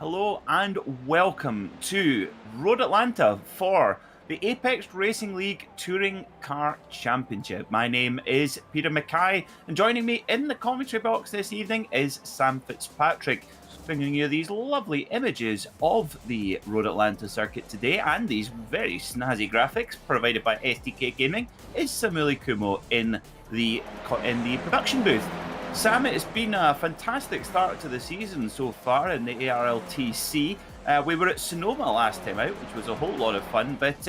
Hello and welcome to Road Atlanta for the Apex Racing League Touring Car Championship. My name is Peter Mackay, and joining me in the commentary box this evening is Sam Fitzpatrick, bringing you these lovely images of the Road Atlanta circuit today, and these very snazzy graphics provided by SDK Gaming is Samuli Kumo in the production booth. Sam, it's been a fantastic start to the season so far in the ARLTC. We were at Sonoma last time out, which was a whole lot of fun, but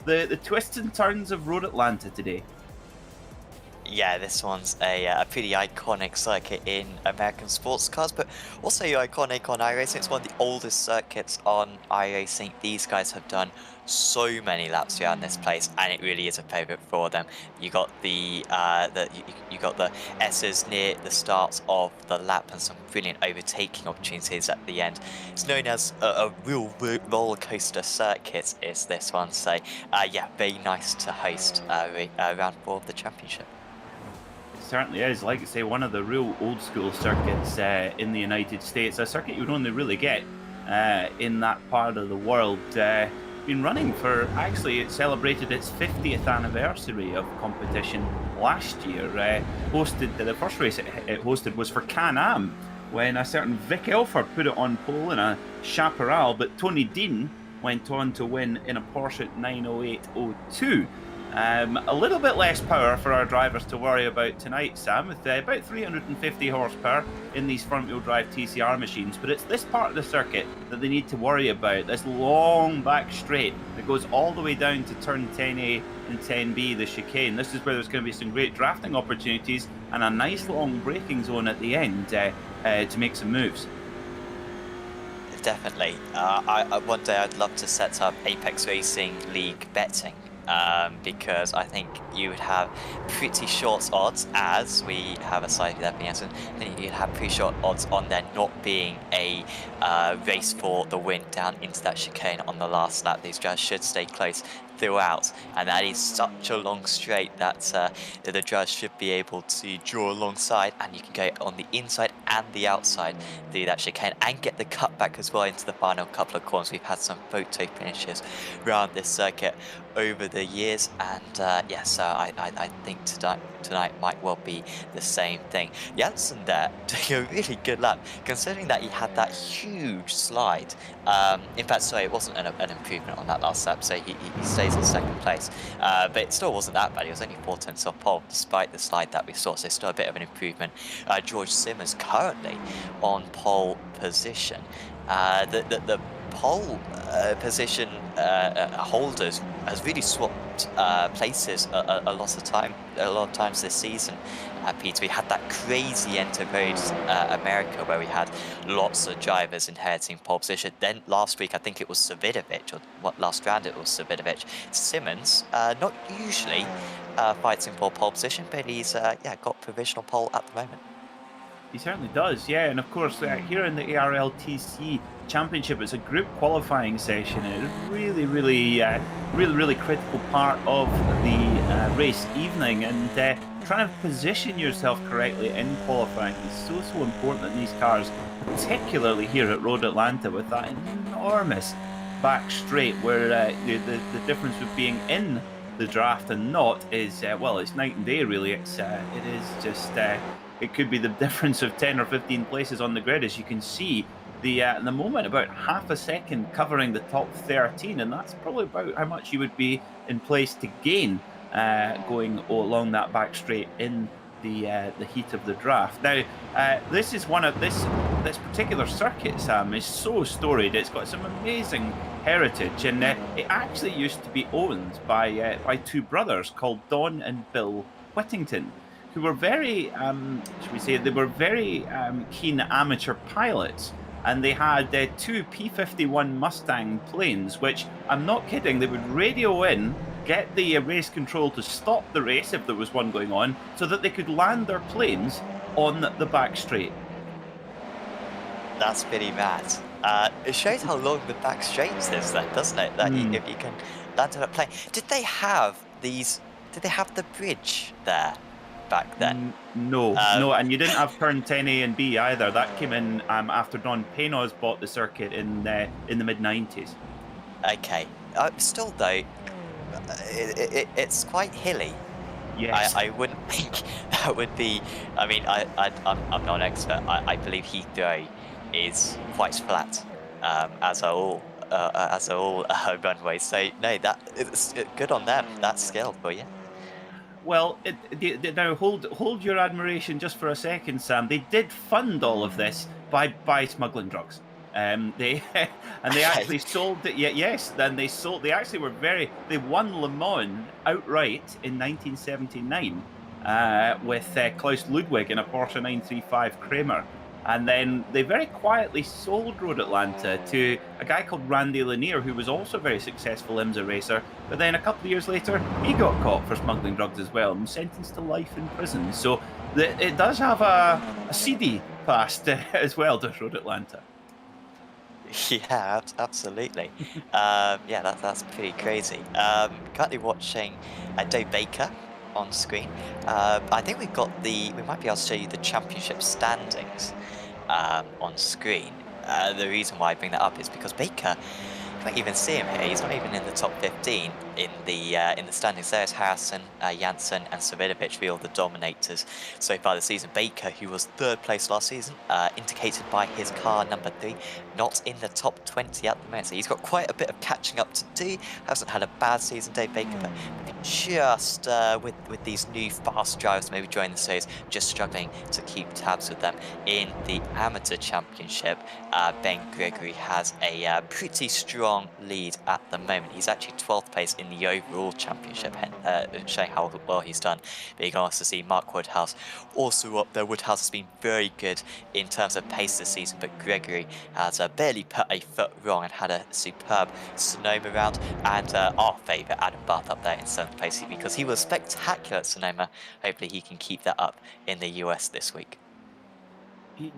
the twists and turns of Road Atlanta today. Yeah, this one's a pretty iconic circuit in American sports cars, but also iconic on iRacing. It's one of the oldest circuits on iRacing. These guys have done so many laps around this place, and it really is a favourite for them. You got the you got the S's near the start of the lap, and some brilliant overtaking opportunities at the end. It's known as a real roller coaster circuit, is this one. So yeah, very nice to host round 4 of the championship. Certainly is, like I say, one of the real old school circuits in the United States. A circuit you would only really get in that part of the world. Been running for, actually, it celebrated its 50th anniversary of competition last year. The first race it hosted was for Can-Am, when a certain Vic Elford put it on pole in a Chaparral, but Tony Dean went on to win in a Porsche 90802. A little bit less power for our drivers to worry about tonight, Sam, with about 350 horsepower in these front-wheel drive TCR machines, but it's this part of the circuit that they need to worry about, this long back straight that goes all the way down to turn 10A and 10B, the chicane. This is where there's going to be some great drafting opportunities and a nice long braking zone at the end to make some moves. Definitely. One day I'd love to set up Apex Racing League betting. Because I think you would have pretty short odds, as we have a side with FPS, and you'd have pretty short odds on there not being a race for the win down into that chicane on the last lap. These guys should stay close throughout, and that is such a long straight that the drivers should be able to draw alongside, and you can go on the inside and the outside through that chicane and get the cutback as well into the final couple of corners. We've had some photo finishes around this circuit over the years, and yeah, so I think tonight might well be the same thing. Janssen there doing a really good lap, considering that he had that huge slide. In fact, sorry, it wasn't an improvement on that last lap, so he stays in second place, but it still wasn't that bad. He was only 4 tenths off pole despite the slide that we saw, so still a bit of an improvement. George Simmons currently on pole position. The pole position holders has really swapped places a lot of times this season. Peter, we had that crazy end to road America where we had lots of drivers inheriting pole position. Then last week I think it was Savidovic, or last round it was Savidovic. Simmons not usually fights in pole position, but he's got provisional pole at the moment. He certainly does, yeah. And of course, here in the ARLTC Championship, it's a group qualifying session. It's really critical part of the race evening. And trying to position yourself correctly in qualifying is so important in these cars, particularly here at Road Atlanta with that enormous back straight, where the difference with being in the draft and not is, well, it's night and day, really. It is just... it could be the difference of 10 or 15 places on the grid. As you can see, the moment about half a second covering the top 13, and that's probably about how much you would be in place to gain going along that back straight in the heat of the draft. Now, this is one of this particular circuit, Sam, is so storied. It's got some amazing heritage, and it actually used to be owned by two brothers called Don and Bill Whittington, who were very, should we say, they were very keen amateur pilots, and they had 2 P-51 Mustang planes, which, I'm not kidding, they would radio in, get the race control to stop the race if there was one going on, so that they could land their planes on the back straight. That's pretty mad. It shows how long the back straight is then, doesn't it? That if you can land on a plane. Did they have the bridge there back then. No, and you didn't have turn 10A and B either. That came in after Don Penoz bought the circuit in the mid-90s. Okay. Still though, it's quite hilly. Yes. I wouldn't think that would be. I mean, I'm not an expert. I believe Heathrow is quite flat, as are all runways. So no, it's good on them. That's skill for you. Well, now hold your admiration just for a second, Sam. They did fund all of this by smuggling drugs. They actually sold it. Yes, then they sold. They actually They won Le Mans outright in 1979 with Klaus Ludwig in a Porsche 935 Kramer. And then they very quietly sold Road Atlanta to a guy called Randy Lanier, who was also a very successful IMSA racer. But then a couple of years later, he got caught for smuggling drugs as well and sentenced to life in prison. So it does have a seedy past as well, does Road Atlanta? Yeah, absolutely. That's pretty crazy. Currently watching Dave Baker on screen. I think we might be able to show you the championship standings on screen. The reason why I bring that up is because Baker, you can't even see him here. He's not even in the top 15 in the standings. There's Harrison, Janssen, and Savidovic, all the dominators so far this season. Baker, who was 3rd place last season, indicated by his car number 3, not in the top 20 at the moment. So he's got quite a bit of catching up to do. Hasn't had a bad season, Dave Baker, but just with these new fast drivers maybe joining the series, just struggling to keep tabs with them. In the amateur championship, Ben Gregory has a pretty strong lead at the moment. He's actually 12th place in the overall championship, showing how well he's done. But you can also see Mark Woodhouse also up there. Woodhouse has been very good in terms of pace this season, but Gregory has barely put a foot wrong and had a superb Sonoma round. And our favourite Adam Barth up there in 7th place, because he was spectacular at Sonoma. Hopefully he can keep that up in the US this week.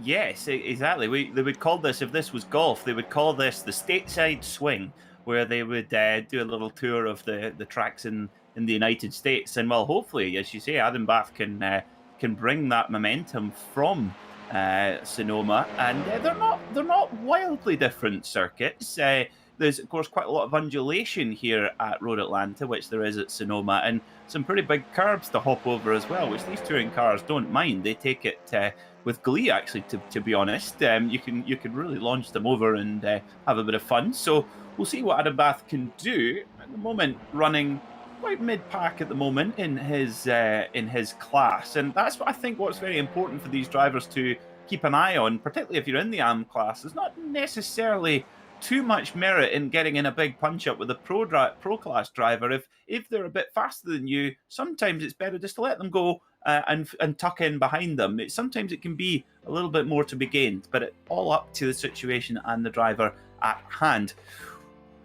Yes, exactly. They would call this, if this was golf, they would call this the stateside swing, where they would do a little tour of the tracks in the United States. And well, hopefully, as you say, Adam Bath can bring that momentum from Sonoma. And they're not wildly different circuits. There's, of course, quite a lot of undulation here at Road Atlanta, which there is at Sonoma, and some pretty big curbs to hop over as well, which these touring cars don't mind. They take it with glee, actually, to be honest. You can really launch them over and have a bit of fun. So we'll see what Adam Bath can do. At the moment, running quite mid-pack at the moment in his class, and that's what I think what's very important for these drivers to keep an eye on, particularly if you're in the AM class. There's not necessarily too much merit in getting in a big punch-up with a pro class driver. If they're a bit faster than you, sometimes it's better just to let them go and tuck in behind them. Sometimes it can be a little bit more to be gained, but it's all up to the situation and the driver at hand.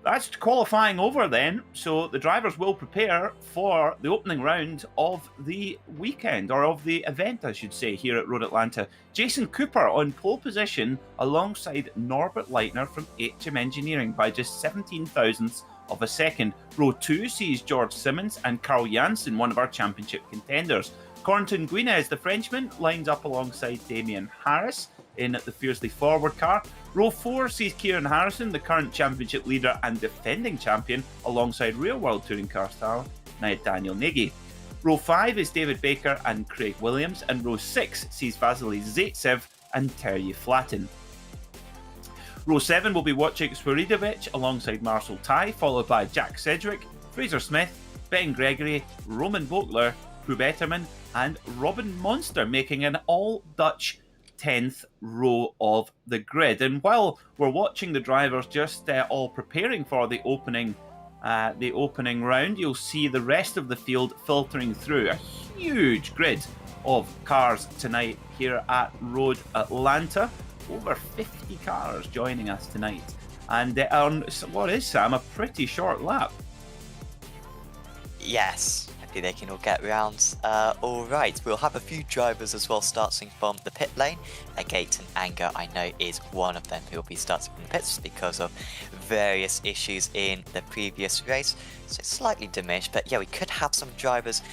That's qualifying over then, so the drivers will prepare for the opening round of the weekend, or of the event, I should say, here at Road Atlanta. Jason Cooper on pole position alongside Norbert Leitner from HM Engineering by just 17 thousandths of a second. Row 2 sees George Simmons and Carl Janssen, one of our championship contenders. Corentin Guinez, the Frenchman, lines up alongside Damian Harris in the fiercely forward car. Row 4 sees Kieran Harrison, the current championship leader and defending champion, alongside Real World Touring Car star Daniel Nagy. Row 5 is David Baker and Craig Williams, and Row 6 sees Vasily Zaitsev and Terje Flatten. Row 7 will be Wojciech Swaridovic alongside Marcel Tai, followed by Jack Sedgwick, Fraser Smith, Ben Gregory, Roman Vogler, Prue Betterman, and Robin Monster, making an all-Dutch 10th row of the grid. And while we're watching the drivers just all preparing for the opening round, you'll see the rest of the field filtering through. A huge grid of cars tonight here at Road Atlanta. Over 50 cars joining us tonight, and on what is, Sam, a pretty short lap. Yes. Hopefully they can all get round all right. We'll have a few drivers as well starting from the pit lane. Gaten Anger, I know, is one of them who will be starting from the pits because of various issues in the previous race. So it's slightly diminished, but yeah, we could have some drivers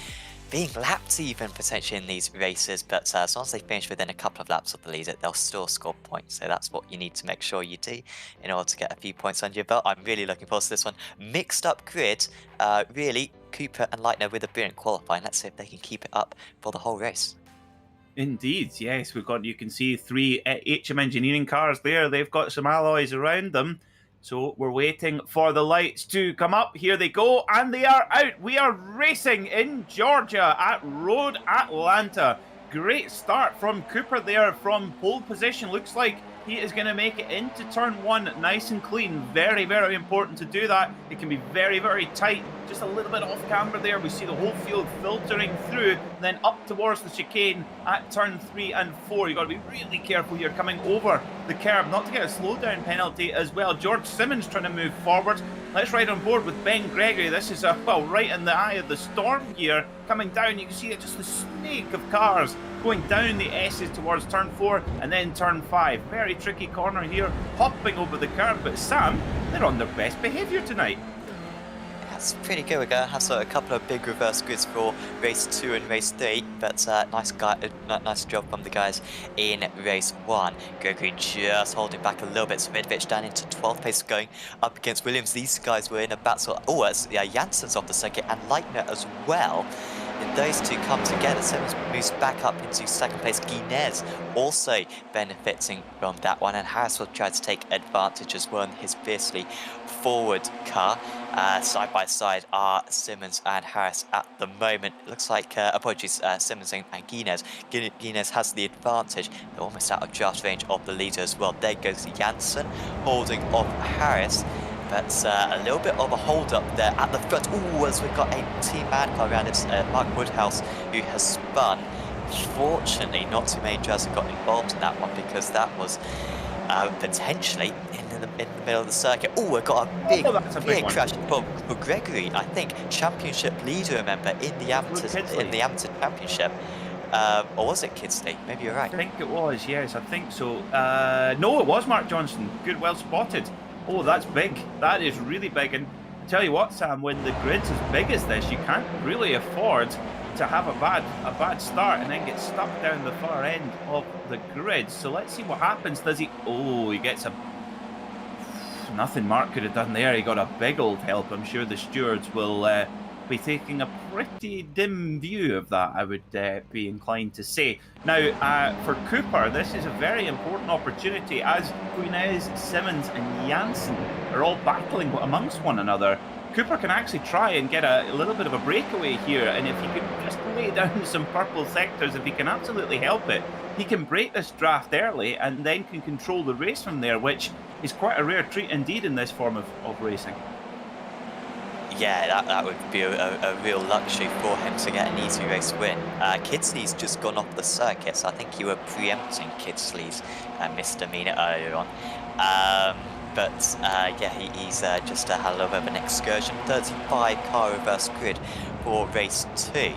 being lapped even potentially in these races, but as long as they finish within a couple of laps of the leader, they'll still score points. So that's what you need to make sure you do in order to get a few points under your belt. I'm really looking forward to this one. Mixed up grid, really, Cooper and Leitner with a brilliant qualifying. Let's see if they can keep it up for the whole race. Indeed, yes. You can see 3 HM Engineering cars there. They've got some alloys around them. So we're waiting for the lights to come up. Here they go, and they are out. We are racing in Georgia at Road Atlanta. Great start from Cooper there from pole position. Looks like he is going to make it into turn 1 nice and clean. Very, very important to do that. It can be very, very tight. Just a little bit off camber there. We see the whole field filtering through, then up towards the chicane at turn 3 and 4. You've got to be really careful here coming over the curb, not to get a slowdown penalty as well. George Simmons trying to move forward. Let's ride on board with Ben Gregory. This is, well, right in the eye of the storm here. Coming down, you can see just the snake of cars going down the S's towards turn 4 and then turn 5. Very tricky corner here, hopping over the curb. But Sam, they're on their best behaviour tonight. That's pretty good. We're going to have a couple of big reverse grids for race 2 and race 3, but nice job from the guys in race 1. Gregory just holding back a little bit. Svidovich down into 12th place, going up against Williams. These guys were in a battle. Oh, it's Jansen's off the circuit and Leitner as well. And those two come together. Simmons moves back up into 2nd place. Guinez also benefiting from that one, and Harris will try to take advantage as well in his fiercely forward car. Side by side are Simmons and Harris at the moment. It looks like, apologies, Simmons and Guinez. Guinez has the advantage. They're almost out of draft range of the leader as well. There goes Jansen holding off Harris. But a little bit of a hold up there at the front. Ooh, as we've got a team man car around. It's Mark Woodhouse who has spun. Fortunately, not too many drivers have got involved in that one, because that was potentially in the middle of the circuit. Oh, we've got a big crash for Gregory. I think championship leader, remember, in the amateur championship. Or was it Kidsley? Maybe you're right. I think it was, yes, I think so. No, it was Mark Johnson. Good, well spotted. Oh, that's big. That is really big. And I tell you what, Sam, when the grid's as big as this, you can't really afford to have a bad start and then get stuck down the far end of the grid. So let's see what happens. Does he? Oh, he gets a... Nothing Mark could have done there. He got a big old help. I'm sure the stewards will be taking a pretty dim view of that, I would be inclined to say. Now, for Cooper, this is a very important opportunity, as Guinez, Simmons and Jansen are all battling amongst one another. Cooper can actually try and get a little bit of a breakaway here, and if he could just lay down some purple sectors, if he can absolutely help it, he can break this draft early and then can control the race from there, which is quite a rare treat indeed in this form of racing. Yeah, that would be a real luxury for him to get an easy race win. Kidsley's just gone off the circuit, so I think you were preempting Kidsley's misdemeanor earlier on. But yeah, he's just had a little bit of an excursion. 35 car reverse grid for race 2.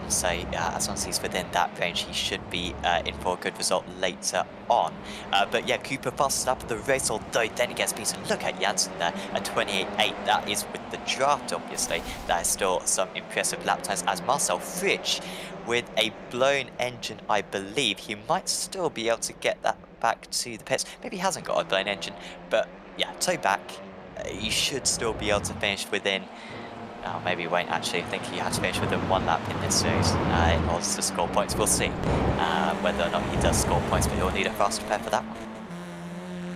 So as long as he's within that range, he should be in for a good result later on. But yeah, Cooper fastest up the race, although then he gets beaten. Look at Jansen there at 28.8. That is with the draft, obviously. That is still some impressive lap times, as Marcel Fritsch with a blown engine, I believe. He might still be able to get that back to the pits. Maybe he hasn't got a blown engine, but yeah, toe back. You should still be able to finish within... Oh, maybe he won't actually. I think he had to finish within 1 lap in this series in order to score points. We'll see whether or not he does score points, but he'll need a faster pair for that one.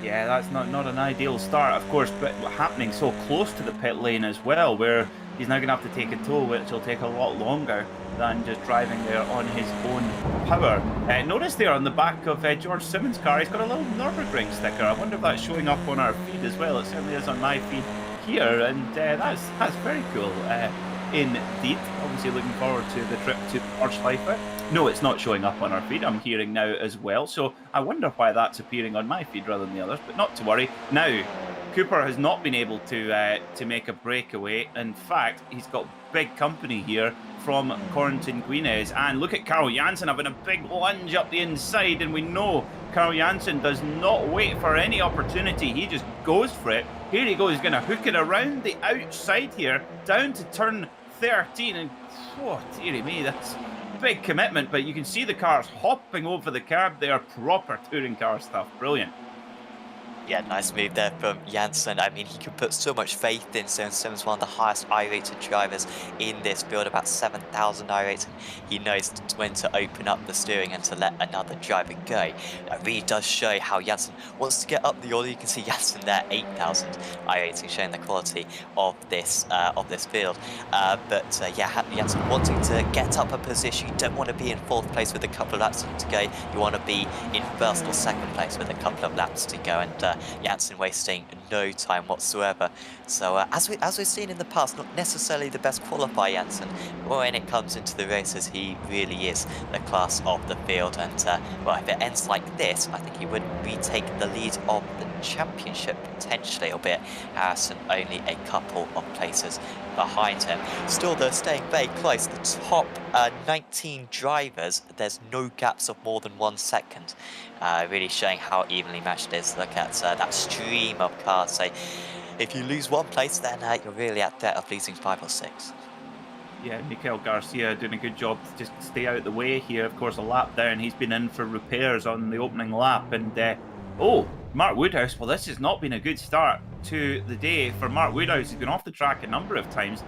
Yeah, that's not an ideal start, of course, but happening so close to the pit lane as well, where he's now going to have to take a toll, which will take a lot longer than just driving there on his own power. Notice there on the back of George Simmons' car, he's got a little Nürburgring sticker. I wonder if that's showing up on our feed as well. It certainly is on my feed here, and that's very cool indeed. Obviously looking forward to the trip to Nordschleife. No, it's not showing up on our feed, I'm hearing now as well, so I wonder why that's appearing on my feed rather than the others, but not to worry. Now, Cooper has not been able to make a breakaway. In fact, he's got big company here from Corentin Guinez, and look at Carl Jansen having a big lunge up the inside, and we know Carl Jansen does not wait for any opportunity. He just goes for it. Here he goes. He's going to hook it around the outside here, down to turn 13, and oh, dearie me, that's big commitment, but you can see the cars hopping over the curb there, proper touring car stuff, brilliant. Yeah, nice move there from Janssen. I mean, he can put so much faith in Simmons. Simmons, one of the highest I-rated drivers in this field, about 7,000 I-rating. He knows when to open up the steering and to let another driver go. That really does show how Janssen wants to get up the order. You can see Janssen there, 8,000 I-rating, showing the quality of this field. Yeah, Janssen wanting to get up a position. You don't want to be in 4th place with a couple of laps to go. You want to be in 1st or 2nd place with a couple of laps to go. And Janssen wasting no time whatsoever. So as we've seen in the past, not necessarily the best qualifier Janssen, but when it comes into the races, he really is the class of the field. And well, if it ends like this, I think he would retake the lead of the championship potentially, albeit Harrison only a couple of places behind him. Still, they're staying very close. The top 19 drivers, there's no gaps of more than 1 second. Really showing how evenly matched it is. Look at that stream of cars. So if you lose 1 place, then you're really at threat of losing 5 or 6. Yeah, Mikel Garcia doing a good job to just stay out of the way here. Of course, a lap down, he's been in for repairs on the opening lap. And oh, Mark Woodhouse, well, this has not been a good start to the day for Mark Woodhouse. He's been off the track a number of times.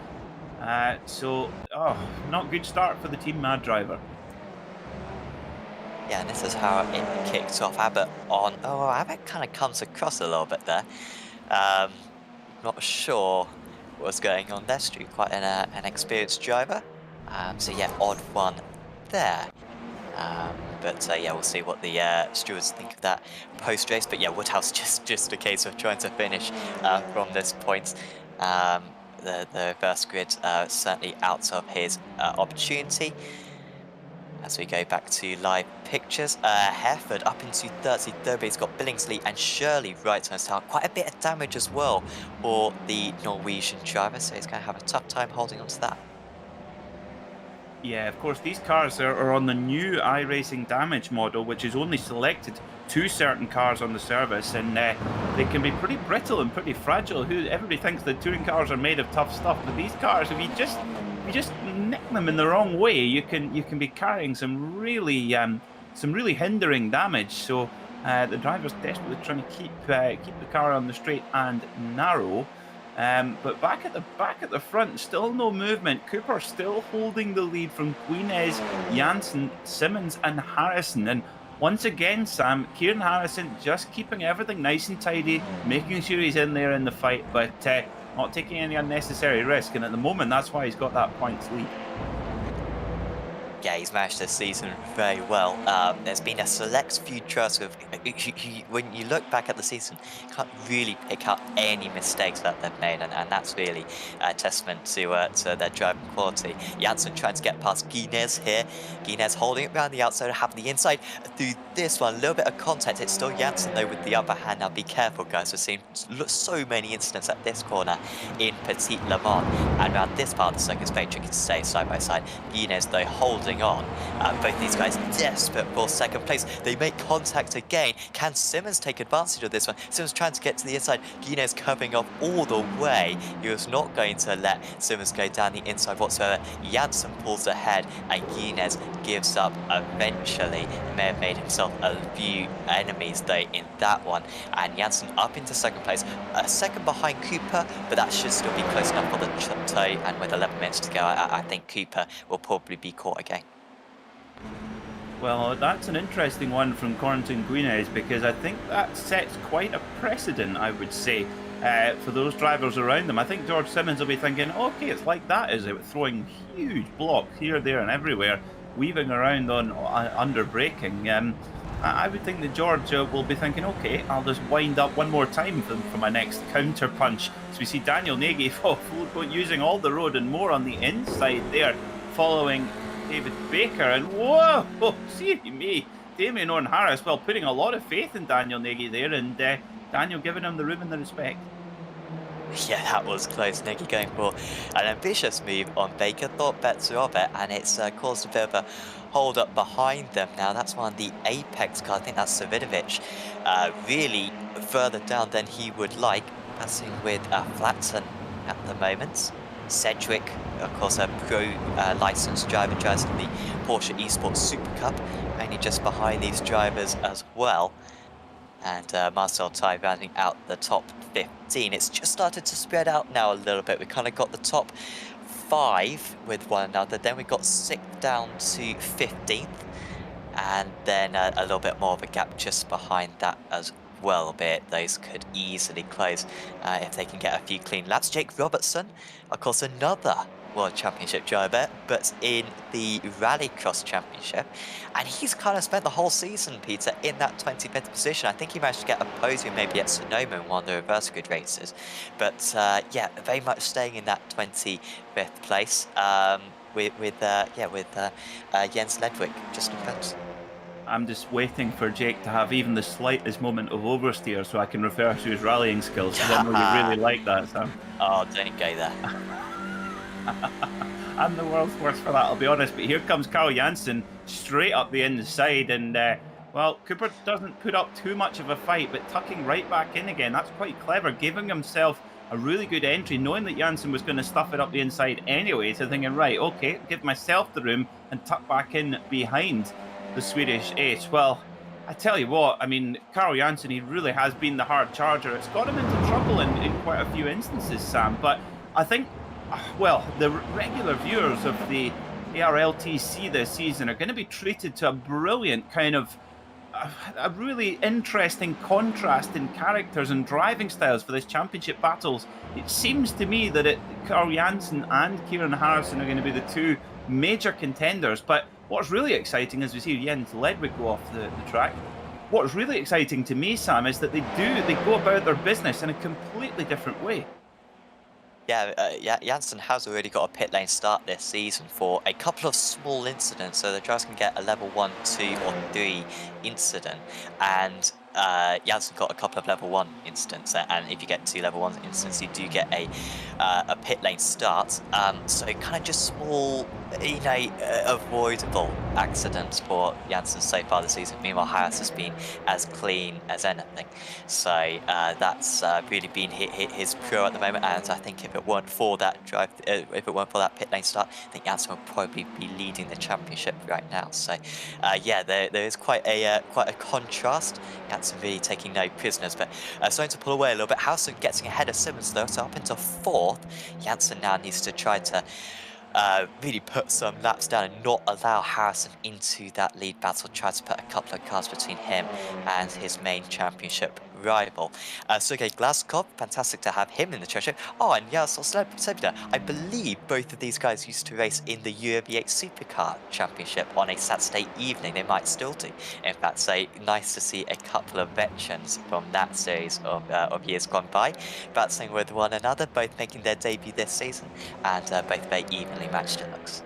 Not good start for the Team Mad driver. Yeah, and this is how it kicks off. Abbott on. Oh, Abbott kind of comes across a little bit there. Not sure what's going on there. Stu, quite an experienced driver. So yeah, odd one there. Yeah, we'll see what the stewards think of that post-race. But yeah, Woodhouse just a case of trying to finish from this point. The reverse grid certainly out of his opportunity. As we go back to live pictures, Hereford up into 33rd, he's got Billingsley and Shirley right on his tail. Quite a bit of damage as well for the Norwegian driver, so he's going to have a tough time holding on to that. Yeah, of course, these cars are on the new iRacing damage model, which is only selected to certain cars on the service, and they can be pretty brittle and pretty fragile. Everybody thinks that touring cars are made of tough stuff, but these cars, if you just nick them in the wrong way, you can be carrying some really hindering damage. So the driver's desperately trying to keep the car on the straight and narrow. But back at the front, still no movement. Cooper still holding the lead from Guinez, Janssen, Simmons and Harrison. And once again, Sam, Kieran Harrison just keeping everything nice and tidy, making sure he's in there in the fight, but not taking any unnecessary risk. And at the moment, that's why he's got that points lead. Yeah, he's managed this season very well. There's been a select few drivers with, when you look back at the season, you can't really pick out any mistakes that they've made, and that's really a testament to their driving quality. Janssen trying to get past Guinez here. Guinez holding it around the outside, having the inside through this one. A little bit of contact. It's still Janssen though with the upper hand. Now be careful, guys. We're seeing so many incidents at this corner in Petit Le Mans, and around this part of the circuit, it's very tricky to stay side by side. Guinez though holding on. Both these guys desperate for 2nd place. They make contact again. Can Simmons take advantage of this one? Simmons trying to get to the inside. Guinez curving off all the way. He was not going to let Simmons go down the inside whatsoever. Janssen pulls ahead and Guinez gives up eventually. He may have made himself a few enemies though in that one. And Janssen up into 2nd place. A 2nd behind Cooper, but that should still be close enough for the toe. And with 11 minutes to go, I think Cooper will probably be caught again. Well, that's an interesting one from Corentin Guinez, because I think that sets quite a precedent, I would say, for those drivers around them. I think George Simmons will be thinking, okay, it's like that, is it? Throwing huge blocks here, there and everywhere, weaving around on under braking. I would think that George will be thinking, okay, I'll just wind up one more time for my next counter punch. So we see Daniel Nagy using all the road and more on the inside there, following David Baker, and whoa, see me, Damien Owen Harris, well, putting a lot of faith in Daniel Nagy there, and Daniel giving him the room and the respect. Yeah, that was close. Nagy going for an ambitious move on Baker, thought better of it, and it's caused a bit of a hold up behind them. Now that's one of the apex car. I think that's Savidovic, really further down than he would like, passing with Flatson at the moment. Cedric, of course, a pro licensed driver, drives in the Porsche Esports Super Cup, only just behind these drivers as well. And Marcel Ty rounding out the top 15. It's just started to spread out now a little bit. We kind of got the top 5 with one another. Then we got 6th down to 15th. And then a little bit more of a gap just behind that as well, albeit those could easily close if they can get a few clean laps. Jake Robertson, of course, another World Championship driver, but in the Rallycross Championship. And he's kind of spent the whole season, Peter, in that 25th position. I think he managed to get a podium maybe at Sonoma in one of the reverse grid races. But yeah, very much staying in that 25th place with Jens Ledwig just in front. I'm just waiting for Jake to have even the slightest moment of oversteer so I can refer to his rallying skills, because I know you really like that, Sam. Oh, don't go there. I'm the world's worst for that, I'll be honest. But here comes Carl Janssen straight up the inside, and well, Cooper doesn't put up too much of a fight, but tucking right back in again. That's quite clever, giving himself a really good entry, knowing that Janssen was going to stuff it up the inside anyway. So thinking, right, okay, give myself the room and tuck back in behind the Swedish ace. Well, I tell you what, I mean, Carl Janssen, he really has been the hard charger. It's got him into trouble in quite a few instances, Sam, but I think, well, the regular viewers of the ARLTC this season are going to be treated to a brilliant kind of a really interesting contrast in characters and driving styles for this championship battles. It seems to me that Carl Janssen and Kieran Harrison are going to be the two major contenders, but what's really exciting is we see Jens Ledwig go off the track. What's really exciting to me, Sam, is that they go about their business in a completely different way. Yeah, Janssen has already got a pit lane start this season for a couple of small incidents, so the drivers can get a level 1, 2 or 3 incident, and Janssen got a couple of level 1 incidents, and if you get 2 level 1 incidents, you do get a pit lane start. So kind of just small, avoidable accidents for Janssen so far this season. Meanwhile, Harris has been as clean as anything. So that's really been his pro at the moment. And I think if it weren't for that pit lane start, I think Janssen would probably be leading the championship right now. So yeah, there is quite a contrast. Janssen really taking no prisoners, but starting to pull away a little bit. Harrison getting ahead of Simmons though, so up into 4th. Janssen now needs to try to really put some laps down and not allow Harrison into that lead battle. Try to put a couple of cars between him and his main championship rival. Sergei Glaskov, fantastic to have him in the championship. Oh, and Yaroslav Sebida, I believe both of these guys used to race in the UAV8 Supercar Championship on a Saturday evening. They might still do. In fact, so nice to see a couple of veterans from that series of years gone by battling with one another, both making their debut this season, and both very evenly matched it looks.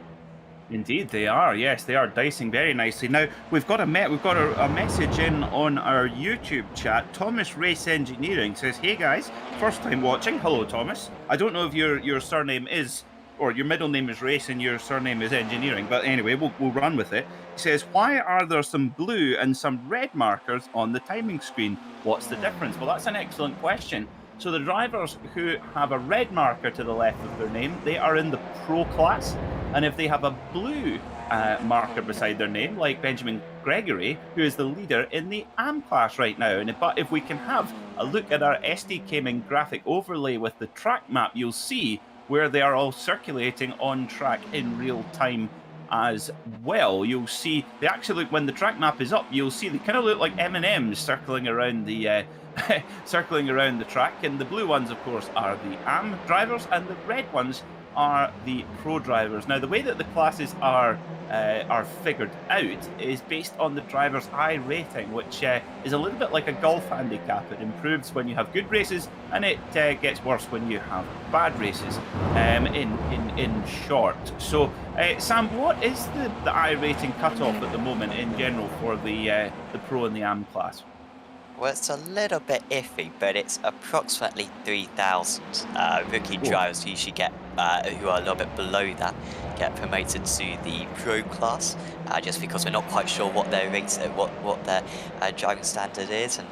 Indeed, they are. Yes, they are dicing very nicely. Now we've got a message in on our YouTube chat. Thomas Race Engineering says, "Hey guys, first time watching. Hello, Thomas. I don't know if your surname is, or your middle name is Race and your surname is Engineering, but anyway, we'll run with it." He says, "Why are there some blue and some red markers on the timing screen? What's the difference?" Well, that's an excellent question. So the drivers who have a red marker to the left of their name, they are in the Pro class. And if they have a blue marker beside their name, like Benjamin Gregory, who is the leader in the AM class right now. But if we can have a look at our SDK Gaming graphic overlay with the track map, you'll see where they are all circulating on track in real time as well. You'll see they actually look, when the track map is up, you'll see they kind of look like M&Ms circling around the circling around the track, and the blue ones of course are the AM drivers and the red ones are the pro drivers. Now the way that the classes are figured out is based on the driver's iRating, which is a little bit like a golf handicap. It improves when you have good races and it gets worse when you have bad races, in short. So Sam, what is the iRating cutoff at the moment in general for the pro and the AM class? Well, it's a little bit iffy, but it's approximately 3,000. Rookie drivers usually get, who are a little bit below that, get promoted to the pro class, just because we're not quite sure what their rates, what their driving standard is, and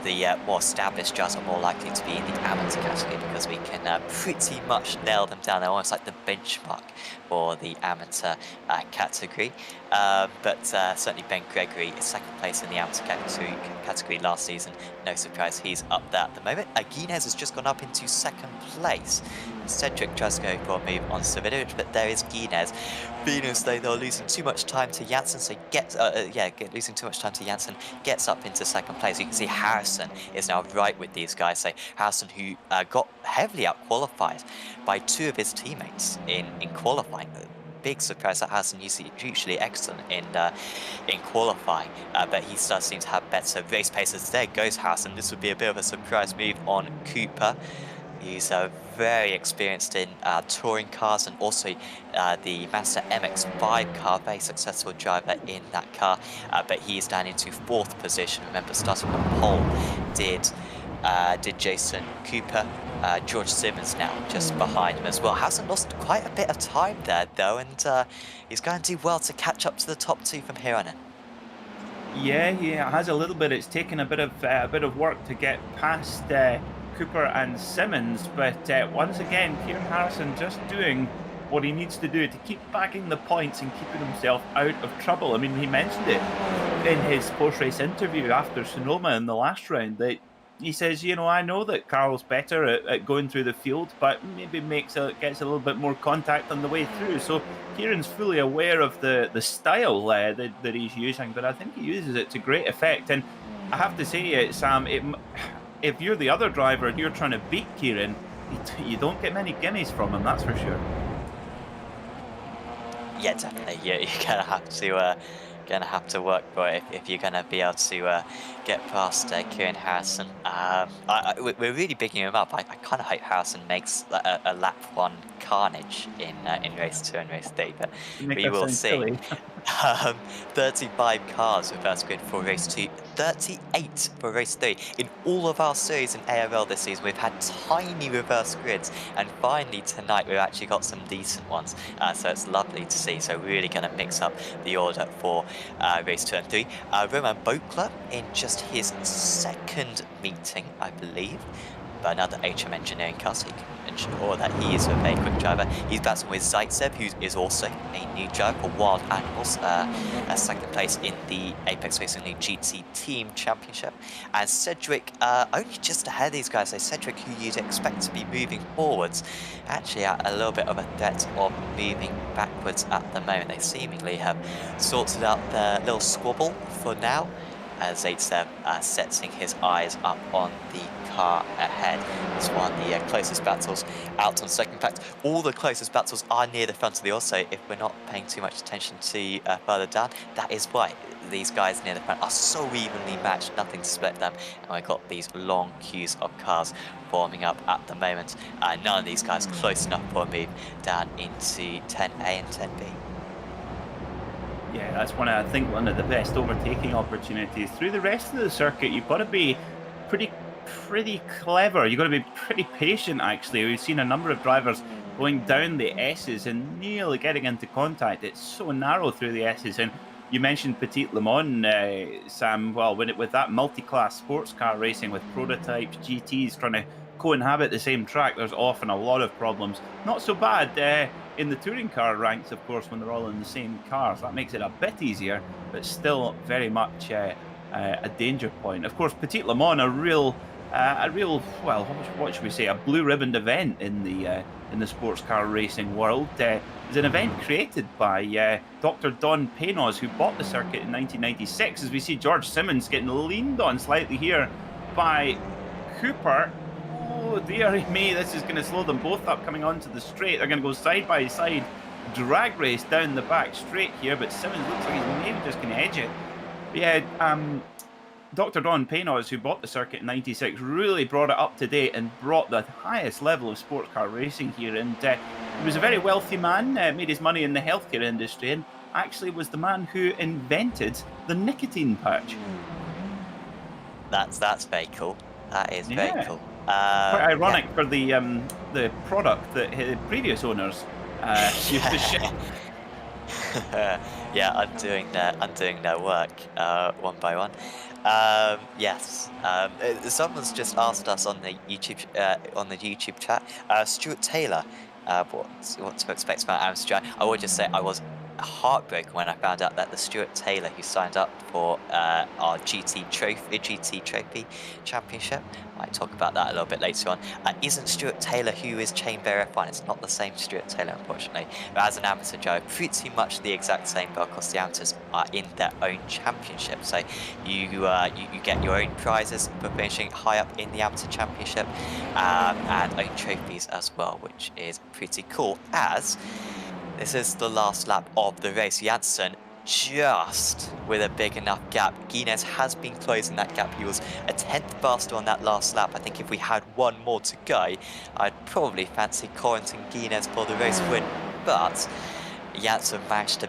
the more established drivers are more likely to be in the amateur category because we can pretty much nailed them down. They're almost like the benchmark for the amateur category. But certainly Ben Gregory is second place in the amateur category last season. No surprise, he's up there at the moment. Guinness has just gone up into second place. Cedric tries to go for a move on Savinovich, but there is Guinness. Venus, though, they're losing too much time to Janssen, so losing too much time to Janssen, gets up into second place. You can see Harrison is now right with these guys. So Harrison, who got heavily out-qualified by 2 of his teammates in qualifying. Big surprise that Harrison usually excellent in qualifying, but he does seem to have better race paces. There goes Harrison. This would be a bit of a surprise move on Cooper. He's very experienced in touring cars and also the Mazda MX-5 car, very successful driver in that car, but he is down into 4th position. Remember, starting on pole did Jason Cooper. George Simmons now just behind him as well. Hasn't lost quite a bit of time there though, and he's going to do well to catch up to the top 2 from here on in. Yeah, he has a little bit. It's taken a bit of work to get past Cooper and Simmons, but once again, Kieran Harrison just doing what he needs to do to keep bagging the points and keeping himself out of trouble. I mean, he mentioned it in his post-race interview after Sonoma in the last round, that he says, you know, I know that Carl's better at going through the field, but maybe gets a little bit more contact on the way through. So Kieran's fully aware of the style that he's using, but I think he uses it to great effect. And I have to say, Sam, if you're the other driver and you're trying to beat Kieran, you don't get many gimmies from him, that's for sure. Yeah, definitely. You're gonna have to work for it if you're gonna be able to get past Kieran Harrison. We're really bigging him up. I kind of hope Harrison makes a lap 1 carnage in race 2 and race 3, but we will see. 35 cars reverse grid for race 2, 38 for race 3. In all of our series in ARL this season, we've had tiny reverse grids, and finally tonight we've actually got some decent ones. So it's lovely to see. So really going to mix up the order for race 2 and 3. Roman Bokler in just his 2nd meeting, I believe, but another HM engineering car, so you can ensure that he is a very quick driver. He's battling with Zaitsev, who is also a new driver for Wild Animals, 2nd place in the Apex Racing League GT Team Championship. And Cedric, only just ahead of these guys. So Cedric, who you'd expect to be moving forwards, actually at a little bit of a threat of moving backwards at the moment. They seemingly have sorted out their little squabble for now, as Zaitsev setting his eyes up on the car ahead. It's one of the closest battles out on second. In fact, all the closest battles are near the front of the also. If we're not paying too much attention to further down, that is why these guys near the front are so evenly matched, nothing to split them, and we've got these long queues of cars forming up at the moment. None of these guys close enough for a move down into 10A and 10B. Yeah, that's one of the best overtaking opportunities. Through the rest of the circuit, you've got to be pretty clever. You've got to be pretty patient, actually. We've seen a number of drivers going down the S's and nearly getting into contact. It's so narrow through the S's. And you mentioned Petit Le Mans, Sam. Well, with that multi-class sports car racing with prototypes, GTs trying to co-inhabit the same track, there's often a lot of problems. Not so bad in the touring car ranks, of course, when they're all in the same cars. That makes it a bit easier, but still very much a danger point. Of course, Petit Le Mans, a real, well, what should we say, a blue ribbon event in the sports car racing world. It's an event created by Dr. Don Paynos, who bought the circuit in 1996. As we see George Simmons getting leaned on slightly here by Cooper. Oh dear me, this is going to slow them both up coming onto the straight. They're going to go side by side, drag race down the back straight here, but Simmons looks like he's maybe just going to edge it. But yeah, Dr. Don Paynos, who bought the circuit in 96, really brought it up to date and brought the highest level of sports car racing here. And he was a very wealthy man, made his money in the healthcare industry, and actually was the man who invented the nicotine patch. That's very cool. That is very cool. Quite ironic for the product that his previous owners used to ship. Yeah, undoing their work one by one. Yes. Someone's just asked us on the YouTube chat, Stuart Taylor, what to expect from Amsterdam. I would just say I was heartbroken when I found out that the Stuart Taylor who signed up for our GT Trophy Championship, I might talk about that a little bit later on, isn't Stuart Taylor who is Chamber F1. It's not the same Stuart Taylor, unfortunately. But as an amateur driver, pretty much the exact same, but of course the amateurs are in their own championship. So you get your own prizes for finishing high up in the amateur championship, and own trophies as well, which is pretty cool, as this is the last lap of the race. Janssen just with a big enough gap. Guinness has been closing that gap. He was a 10th faster on that last lap. I think if we had one more to go, I'd probably fancy Corentin Guinness for the race win. But Janssen managed to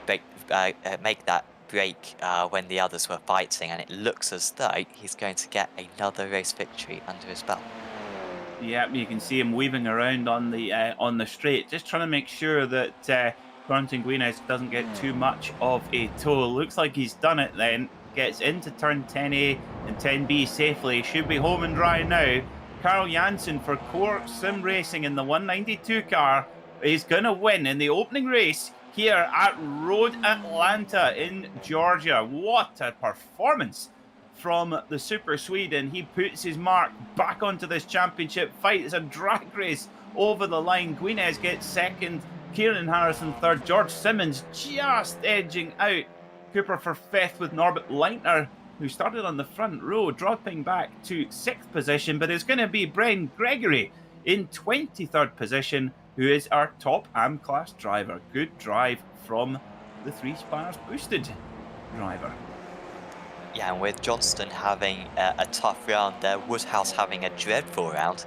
make that break when the others were fighting, and it looks as though he's going to get another race victory under his belt. Yep, you can see him weaving around on the straight, just trying to make sure that Corentin Guinness doesn't get too much of a tow. Looks like he's done it then. Gets into turn 10A and 10B safely. Should be home and dry now. Carl Janssen for Core Sim Racing in the 192 car is going to win in the opening race here at Road Atlanta in Georgia. What a performance from the Super Swede, and he puts his mark back onto this championship fight. It's a drag race over the line. Guinness gets second, Kieran Harrison third, George Simmons just edging out Cooper for fifth, with Norbert Leitner, who started on the front row, dropping back to sixth position. But it's going to be Bren Gregory in 23rd position, who is our top AM class driver. Good drive from the 3 Spires boosted driver. Yeah, and with Johnston having a tough round there, Woodhouse having a dreadful round,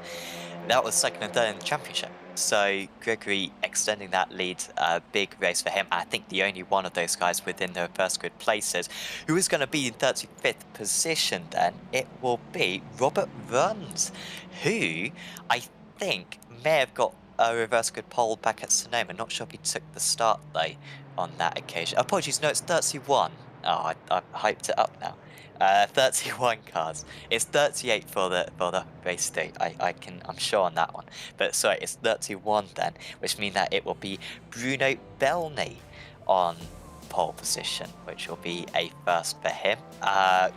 that was second and third in the championship. So Gregory extending that lead, a big race for him. I think the only one of those guys within the first grid places. Who is going to be in 35th position then? It will be Robert Runs, who I think may have got a reverse grid pole back at Sonoma. Not sure if he took the start though on that occasion. Apologies, no, it's 31. Oh, I've hyped it up now. 31 cars. It's 38 for the race day. I'm sure on that one. But sorry, it's 31 then, which means that it will be Bruno Belny on pole position, which will be a first for him.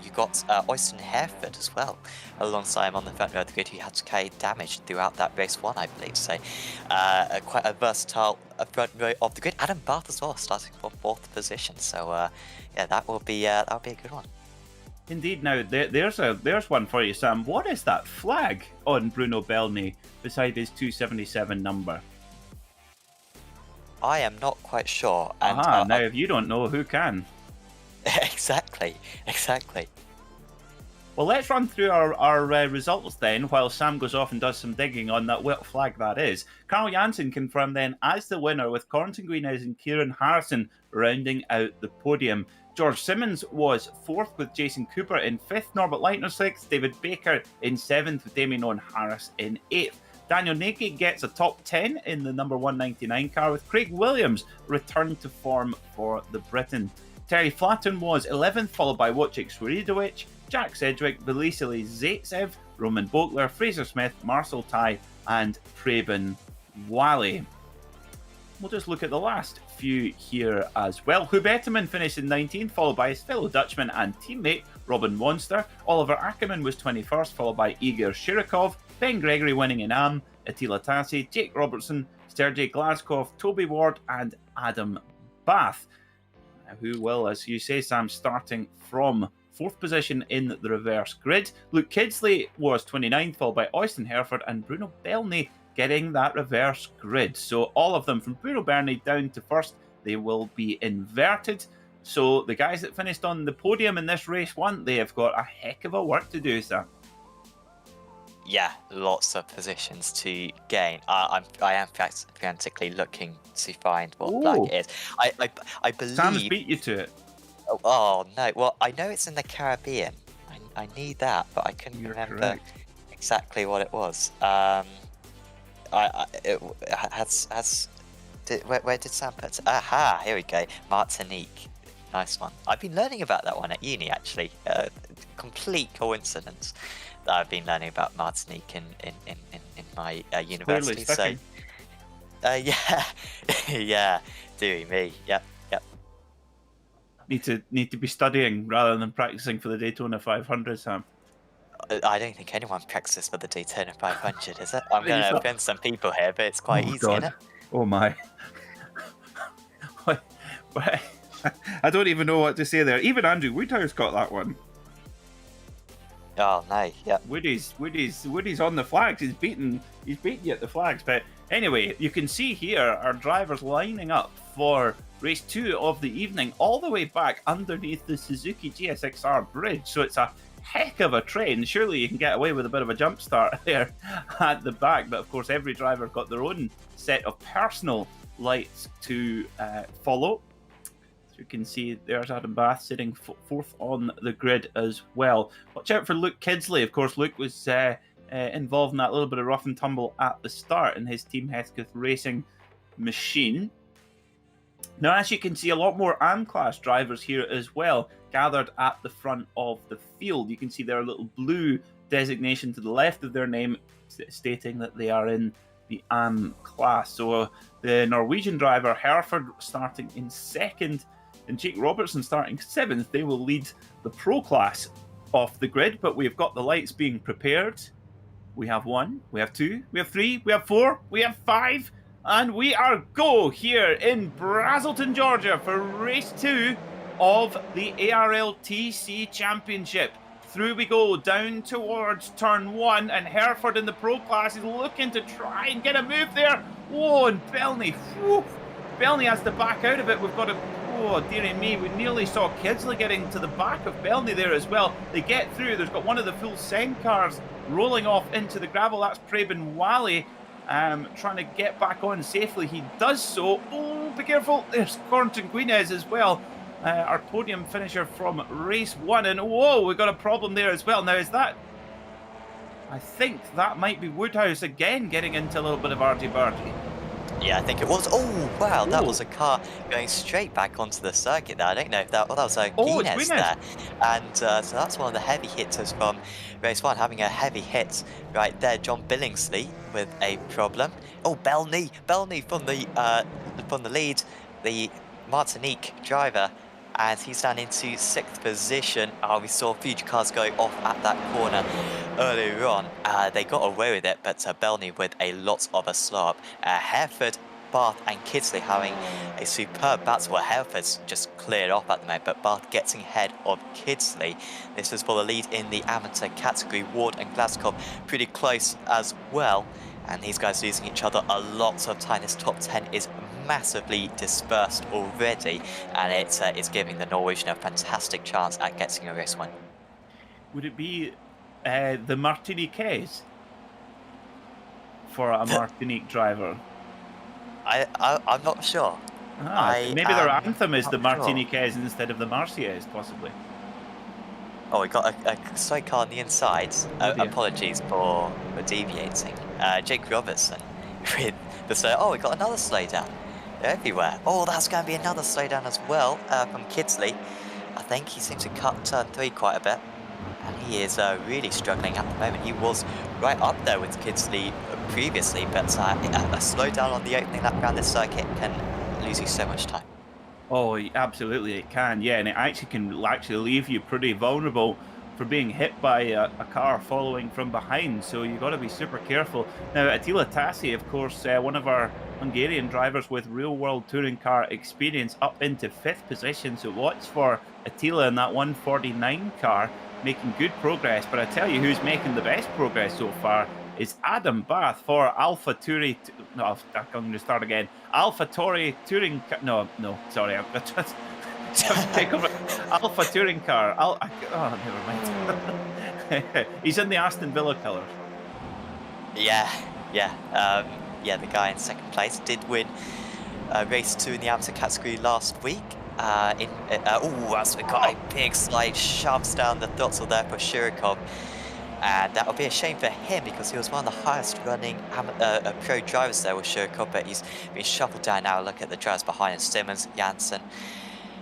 You got Oysten Hereford as well, alongside him on the front row of the grid, who had to carry damage throughout that race one, I believe. So quite a versatile front row of the grid. Adam Barth as well, starting for 4th position. So yeah, that'll be a good one. Indeed. Now there's one for you, Sam. What is that flag on Bruno Belny beside his 277 number? I am not quite sure. And, now if you don't know, who can? Exactly. Well, let's run through our results then, while Sam goes off and does some digging on that what flag that is. Carl Janssen confirmed then as the winner, with Corentin Guinness and Kieran Harrison rounding out the podium. George Simmons was 4th with Jason Cooper in 5th, Norbert Leitner 6th, David Baker in 7th with Damien Owen Harris in 8th. Daniel Nagy gets a top 10 in the number 199 car, with Craig Williams returned to form for the Briton. Terry Flatten was 11th, followed by Wojciech Swiridowicz, Jack Sedgwick, Belisili Zaitsev, Roman Bokler, Fraser Smith, Marcel Tai, and Preben Wally. We'll just look at the last few here as well. Huberteman finished in 19th, followed by his fellow Dutchman and teammate Robin Monster. Oliver Ackerman was 21st, followed by Igor Shirikov. Ben Gregory winning in AM, Attila Tassi, Jake Robertson, Sergei Glazkov, Toby Ward, and Adam Bath. Who will, as you say, Sam, starting from 4th position in the reverse grid. Luke Kidsley was 29th, followed by Oysten Hereford and Bruno Belny getting that reverse grid. So all of them from Bruno Belny down to 1st, they will be inverted. So the guys that finished on the podium in this race one, they have got a heck of a work to do, Sam. Yeah, lots of positions to gain. I am frantically looking to find what flag it is. I believe Sam's beat you to it. Oh no! Well, I know it's in the Caribbean. I need that, but I couldn't remember exactly what it was. Where did Sam put it? Aha! Here we go. Martinique. Nice one. I've been learning about that one at uni, actually. complete coincidence that I've been learning about Martinique in my university. So, yeah, yeah, dearie me. Yep. Need to be studying rather than practicing for the Daytona 500, Sam. I don't think anyone practices for the Daytona 500, is it? I'm Then you going to thought- offend some people here, but it's quite easy, isn't it? Oh my. I don't even know what to say there. Even Andrew Woodhouse got that one. Oh no, yeah. Woody's on the flags. He's beating you at the flags. But anyway, you can see here our drivers lining up for race 2 of the evening, all the way back underneath the Suzuki GSX-R bridge. So it's a heck of a train. Surely you can get away with a bit of a jump start there at the back. But of course, every driver got their own set of personal lights to follow. You can see there's Adam Bath sitting fourth on the grid as well. Watch out for Luke Kidsley. Of course, Luke was involved in that little bit of rough and tumble at the start in his Team Hesketh racing machine. Now, as you can see, a lot more AM-class drivers here as well, gathered at the front of the field. You can see their little blue designation to the left of their name, stating that they are in the AM class. So the Norwegian driver, Hereford, starting in second, and Jake Robertson starting 7th. They will lead the pro class off the grid, but we've got the lights being prepared. We have 1, we have 2, we have 3, we have 4, we have 5, and we are go here in Brazelton, Georgia for race 2 of the ARLTC Championship. Through we go, down towards turn 1, and Hereford in the pro class is looking to try and get a move there. Whoa, and Belney, Belney has to back out of it. We've got a, oh dearie me, we nearly saw Kidsley getting to the back of Belney there as well. They get through, there's got one of the full Sen cars rolling off into the gravel. That's Preben Wally trying to get back on safely. He does so. Oh, be careful, there's Cornton Guinez as well. Our podium finisher from race 1, and whoa, we've got a problem there as well. Now, is that, I think that might be Woodhouse again getting into a little bit of argy-bargy. Yeah, I think it was. Oh, wow, that was a car going straight back onto the circuit there. I don't know if that, that was Guinness there. And so that's one of the heavy hitters from race 1, having a heavy hit right there. John Billingsley with a problem. Oh, Belney from the lead, the Martinique driver, and he's down into 6th position. We saw a few cars going off at that corner earlier on. They got away with it, but Belney with a lot of a slow up. Hereford, Bath and Kidsley having a superb battle. Well, Hereford's just cleared off at the moment, but Bath getting ahead of Kidsley. This is for the lead in the amateur category. Ward and Glasgow pretty close as well. And these guys losing each other a lot of time. This top 10 is massively dispersed already, and it's giving the Norwegian a fantastic chance at getting a race win. Would it be the Martiniquais for a Martinique driver? I'm not sure. Maybe their anthem is the Martiniquais instead of the Marseillaise, possibly. Oh, we got a side car on the inside. Apologies for deviating. Jake Robertson with the oh, we got another slowdown. They're everywhere. Oh, that's going to be another slowdown as well from Kidsley. I think he seems to cut turn 3 quite a bit, and he is really struggling at the moment. He was right up there with Kidsley previously, but a slowdown on the opening lap around this circuit can lose you so much time. Oh, absolutely it can, yeah, and it actually can leave you pretty vulnerable for being hit by a car following from behind, so you've got to be super careful. Now, Attila Tassi, of course, one of our Hungarian drivers with real-world touring car experience, up into 5th position, so watch for Attila in that 149 car, making good progress. But I tell you who's making the best progress so far is Adam Bath for Alpha Tauri. No, I'm going to start again. Alpha Tauri touring. Sorry, I'm just take over. Alpha touring car. Never mind. He's in the Aston Villa colours. Yeah. The guy in 2nd place did win race 2 in the amateur category last week. We got a big slide, shoves down the throttle there for Shirikov. And that would be a shame for him because he was one of the highest running pro drivers there with Shirikov, but he's been shuffled down now. Look at the drivers behind him, Simmons, Janssen,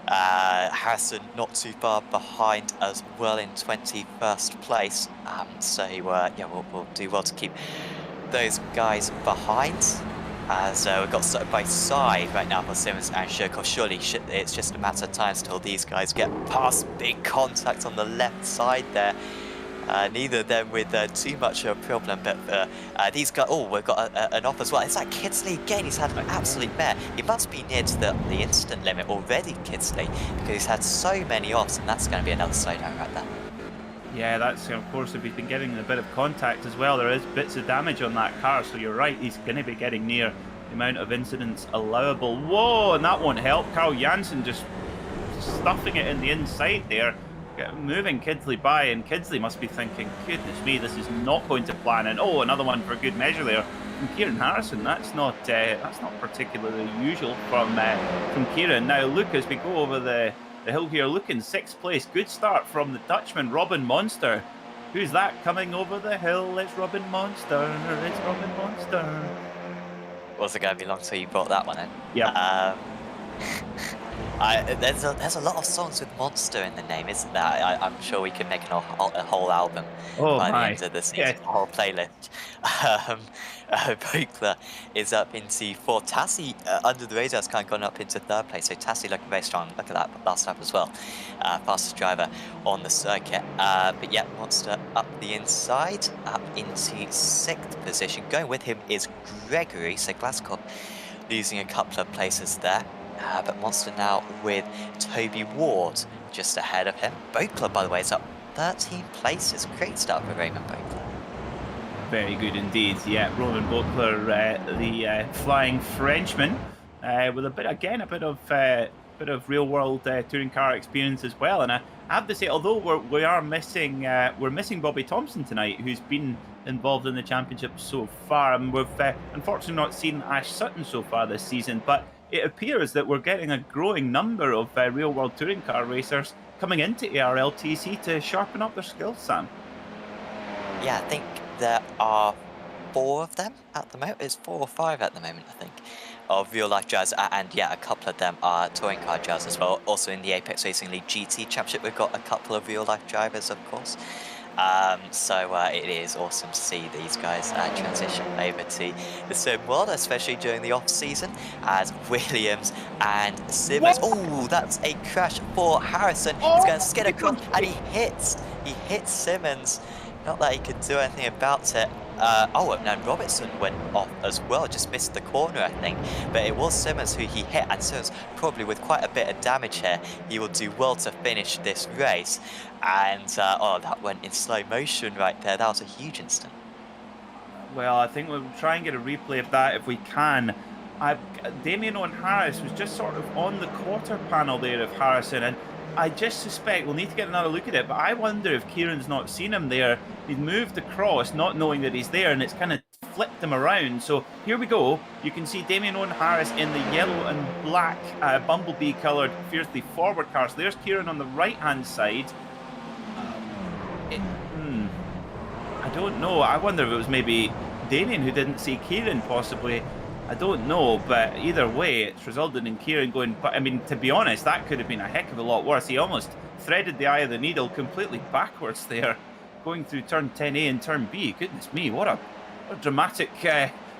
Harrison not too far behind as well in 21st place. So yeah, we'll do well to keep those guys behind. As we've got side by side right now for Simmons and Shirkov. Surely it's just a matter of time till these guys get past. Big contact on the left side there. Neither of them with too much of a problem, but these guys, oh, we've got an off as well. It's like Kidsley again, he's had an absolute mare. He must be near to the instant limit already, Kidsley, because he's had so many offs, and that's going to be another slowdown right there. Yeah, that's, of course, if he's been getting a bit of contact as well, there is bits of damage on that car, so you're right, he's going to be getting near the amount of incidents allowable. Whoa, and that won't help. Carl Janssen just stuffing it in the inside there, moving Kidsley by, and Kidsley must be thinking, goodness me, this is not going to plan. And oh, another one for good measure there from Kieran Harrison. That's not particularly usual from Kieran. Now, look, as we go over the hill here, looking 6th place. Good start from the Dutchman, Robin Monster. Who's that coming over the hill? It's Robin Monster. It's Robin Monster. Was it going to be long till you brought that one in? Yeah. There's a lot of songs with Monster in the name, isn't there? I'm sure we can make a whole album by the end of the season, a whole playlist. Bokler is up into 4th. Tassie, under the radar, has kind of gone up into 3rd place, so Tassie looking very strong. Look at that last lap as well. Fastest driver on the circuit. But yeah, Monster up the inside, up into 6th position. Going with him is Gregory, so Glasgow losing a couple of places there. But Monster now with Toby Ward just ahead of him. Bokler, by the way, is up 13 places. Great start for Raymond Bokler. Very good indeed. Yeah, Roman Bokler, the flying Frenchman, with a bit of real world touring car experience as well. And I have to say, although we're missing Bobby Thompson tonight, who's been involved in the championship so far, and we've unfortunately not seen Ash Sutton so far this season, but it appears that we're getting a growing number of real world touring car racers coming into ARLTC to sharpen up their skills, Sam. Yeah, I think there are 4 of them at the moment. It's 4 or 5 at the moment, I think, of real life drivers, and yeah, a couple of them are touring car drivers as well. Also in the Apex Racing League GT Championship, we've got a couple of real life drivers, of course. So it is awesome to see these guys transition over to the sim world, especially during the off season, as Williams and Simmons. Oh, that's a crash for Harrison. He's going to skid across, and he hits Simmons. Not that he could do anything about it. And Robertson went off as well, just missed the corner, I think. But it was Simmons who he hit, and Simmons probably with quite a bit of damage here. He will do well to finish this race. And, that went in slow motion right there. That was a huge instant. Well, I think we'll try and get a replay of that if we can. Damien Owen Harris was just sort of on the quarter panel there of Harrison, and I just suspect we'll need to get another look at it, but I wonder if Kieran's not seen him there. He's moved across, not knowing that he's there, and it's kind of flipped him around. So here we go. You can see Damien Owen Harris in the yellow and black bumblebee coloured fiercely forward car. So there's Kieran on the right-hand side. I don't know. I wonder if it was maybe Damien who didn't see Kieran, possibly. I don't know, but either way, it's resulted in Kieran going... But I mean, to be honest, that could have been a heck of a lot worse. He almost threaded the eye of the needle completely backwards there, going through turn 10A and turn B. Goodness me, what a dramatic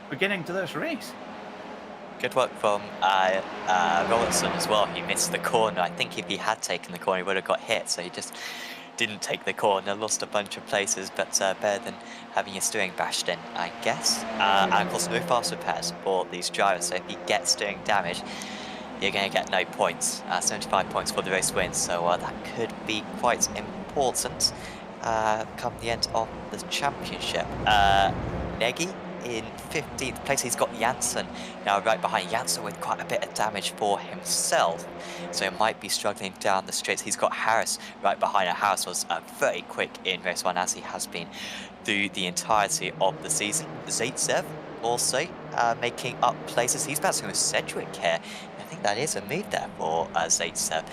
beginning to this race. Good work from Robertson as well. He missed the corner. I think if he had taken the corner, he would have got hit, so he just didn't take the corner, lost a bunch of places, but better than having your steering bashed in, I guess. And of course, no fast repairs for these drivers, so if you get steering damage, you're going to get no points. 75 points for the race win, so that could be quite important come the end of the championship. Negi in 15th place. He's got Janssen now right behind. Janssen with quite a bit of damage for himself, so he might be struggling down the straights. He's got Harris right behind. Harris was very quick in race 1, as he has been through the entirety of the season. Zaitsev also making up places. He's battling with Sedgwick here. I think that is a move there for Zaitsev,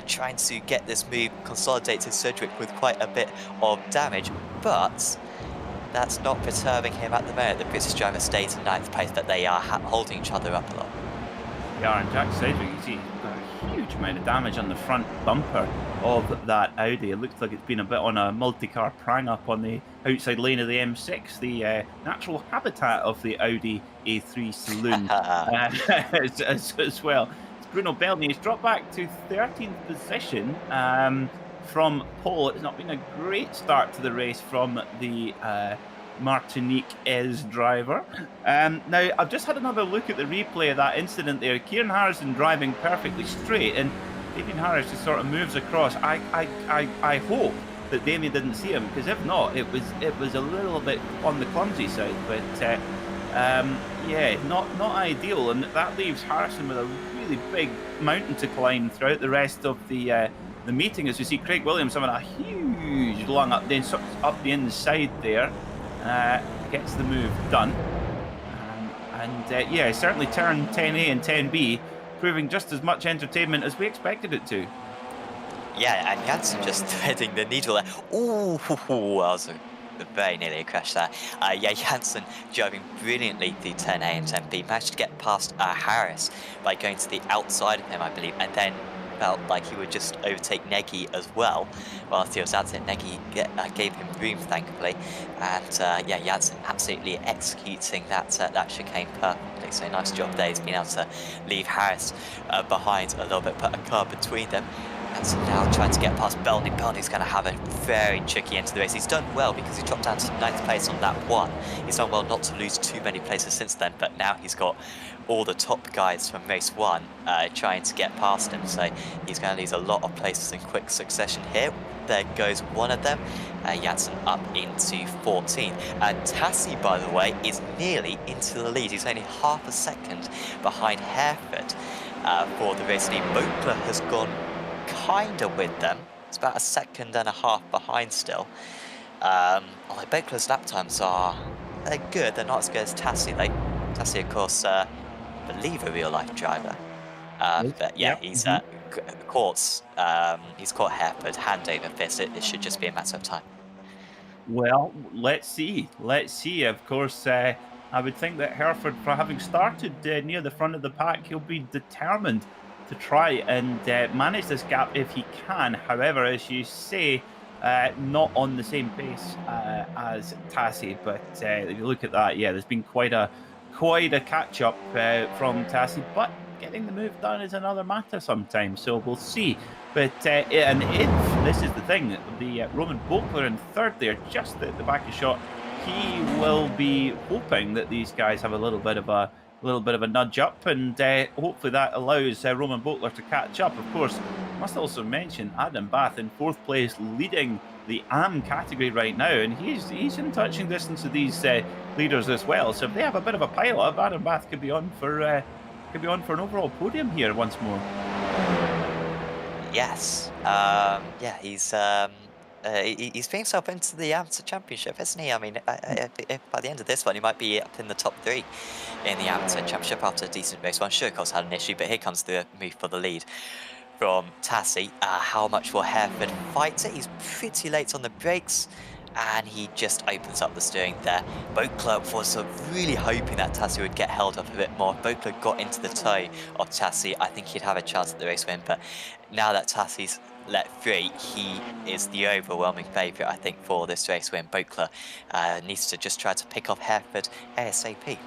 trying to get this move consolidated. Sedgwick with quite a bit of damage, but that's not perturbing him at the moment. The British driver stays in 9th place, but they are holding each other up a lot. Yeah, and Jack Sedgwick, you see, a huge amount of damage on the front bumper of that Audi. It looks like it's been a bit on a multi-car prang up on the outside lane of the M6, the natural habitat of the Audi A3 saloon as well. It's Bruno Bellini. He's dropped back to 13th position from pole. It's not been a great start to the race from the Martinique driver. Now, I've just had another look at the replay of that incident there. Kieran Harrison driving perfectly straight, and Damien Harris just sort of moves across. I hope that Damien didn't see him, because if not, it was a little bit on the clumsy side. But yeah, not ideal, and that leaves Harrison with a really big mountain to climb throughout the rest of the meeting, as we see Craig Williams having a huge lung up the inside there. Gets the move done, and yeah, certainly turn 10A and 10B proving just as much entertainment as we expected it to. Yeah, and Janssen just threading the needle there. Ooh, that was very nearly a crash there. Yeah, Janssen driving brilliantly through 10A and 10B, managed to get past Harris by going to the outside of him, I believe, and then felt like he would just overtake Negi as well whilst he was at it. Negi gave him room, thankfully, and yeah, Janssen absolutely executing that chicane perfectly. So nice job there. He's been able to leave Harris behind a little bit, put a car between them. And so now trying to get past Bellini. Bellini's going to have a very tricky end to the race. He's done well because he dropped down to 9th place on that one. He's done well not to lose too many places since then, but now he's got all the top guys from race 1 trying to get past him. So he's going to lose a lot of places in quick succession here. There goes one of them. Janssen up into 14th. Tassi, by the way, is nearly into the lead. He's only half a second behind Hereford for the race lead. Bokler has gone kind of with them. It's about a second and a half behind still. Although Bokler's lap times they're good. They're not as good as Tassi. Tassi, of course, I believe a real-life driver. But yeah, he's caught Hereford hand over fist. It should just be a matter of time. Well, let's see. Of course, I would think that Hereford, for having started near the front of the pack, he'll be determined to try and manage this gap if he can. However, as you say, not on the same pace as Tassi. But if you look at that, yeah, there's been quite a catch-up from Tassi. But getting the move done is another matter sometimes, so we'll see. But and if this is the thing, the Roman Bokler in third there, just at the back of shot, he will be hoping that these guys have a little bit of a nudge up, and hopefully that allows Roman Bokler to catch up. Of course, must also mention Adam Bath in 4th place, leading the AM category right now, and he's in touching distance of these leaders as well. So if they have a bit of a pile up, Adam Bath could be on for an overall podium here once more. Yes. Yeah, he's putting himself into the amateur championship, isn't he? I mean, if by the end of this one, he might be up in the top 3 in the amateur championship after a decent race one. Sure, of course, had an issue, but here comes the move for the lead from Tassi. How much will Hereford fight it? He's pretty late on the brakes, and he just opens up the steering there. Bokler was really hoping that Tassi would get held up a bit more. If Bokler got into the toe of Tassi, I think he'd have a chance at the race win, but now that Tassi's let free, he is the overwhelming favourite, I think, for this race win. Bokler needs to just try to pick off Hereford ASAP.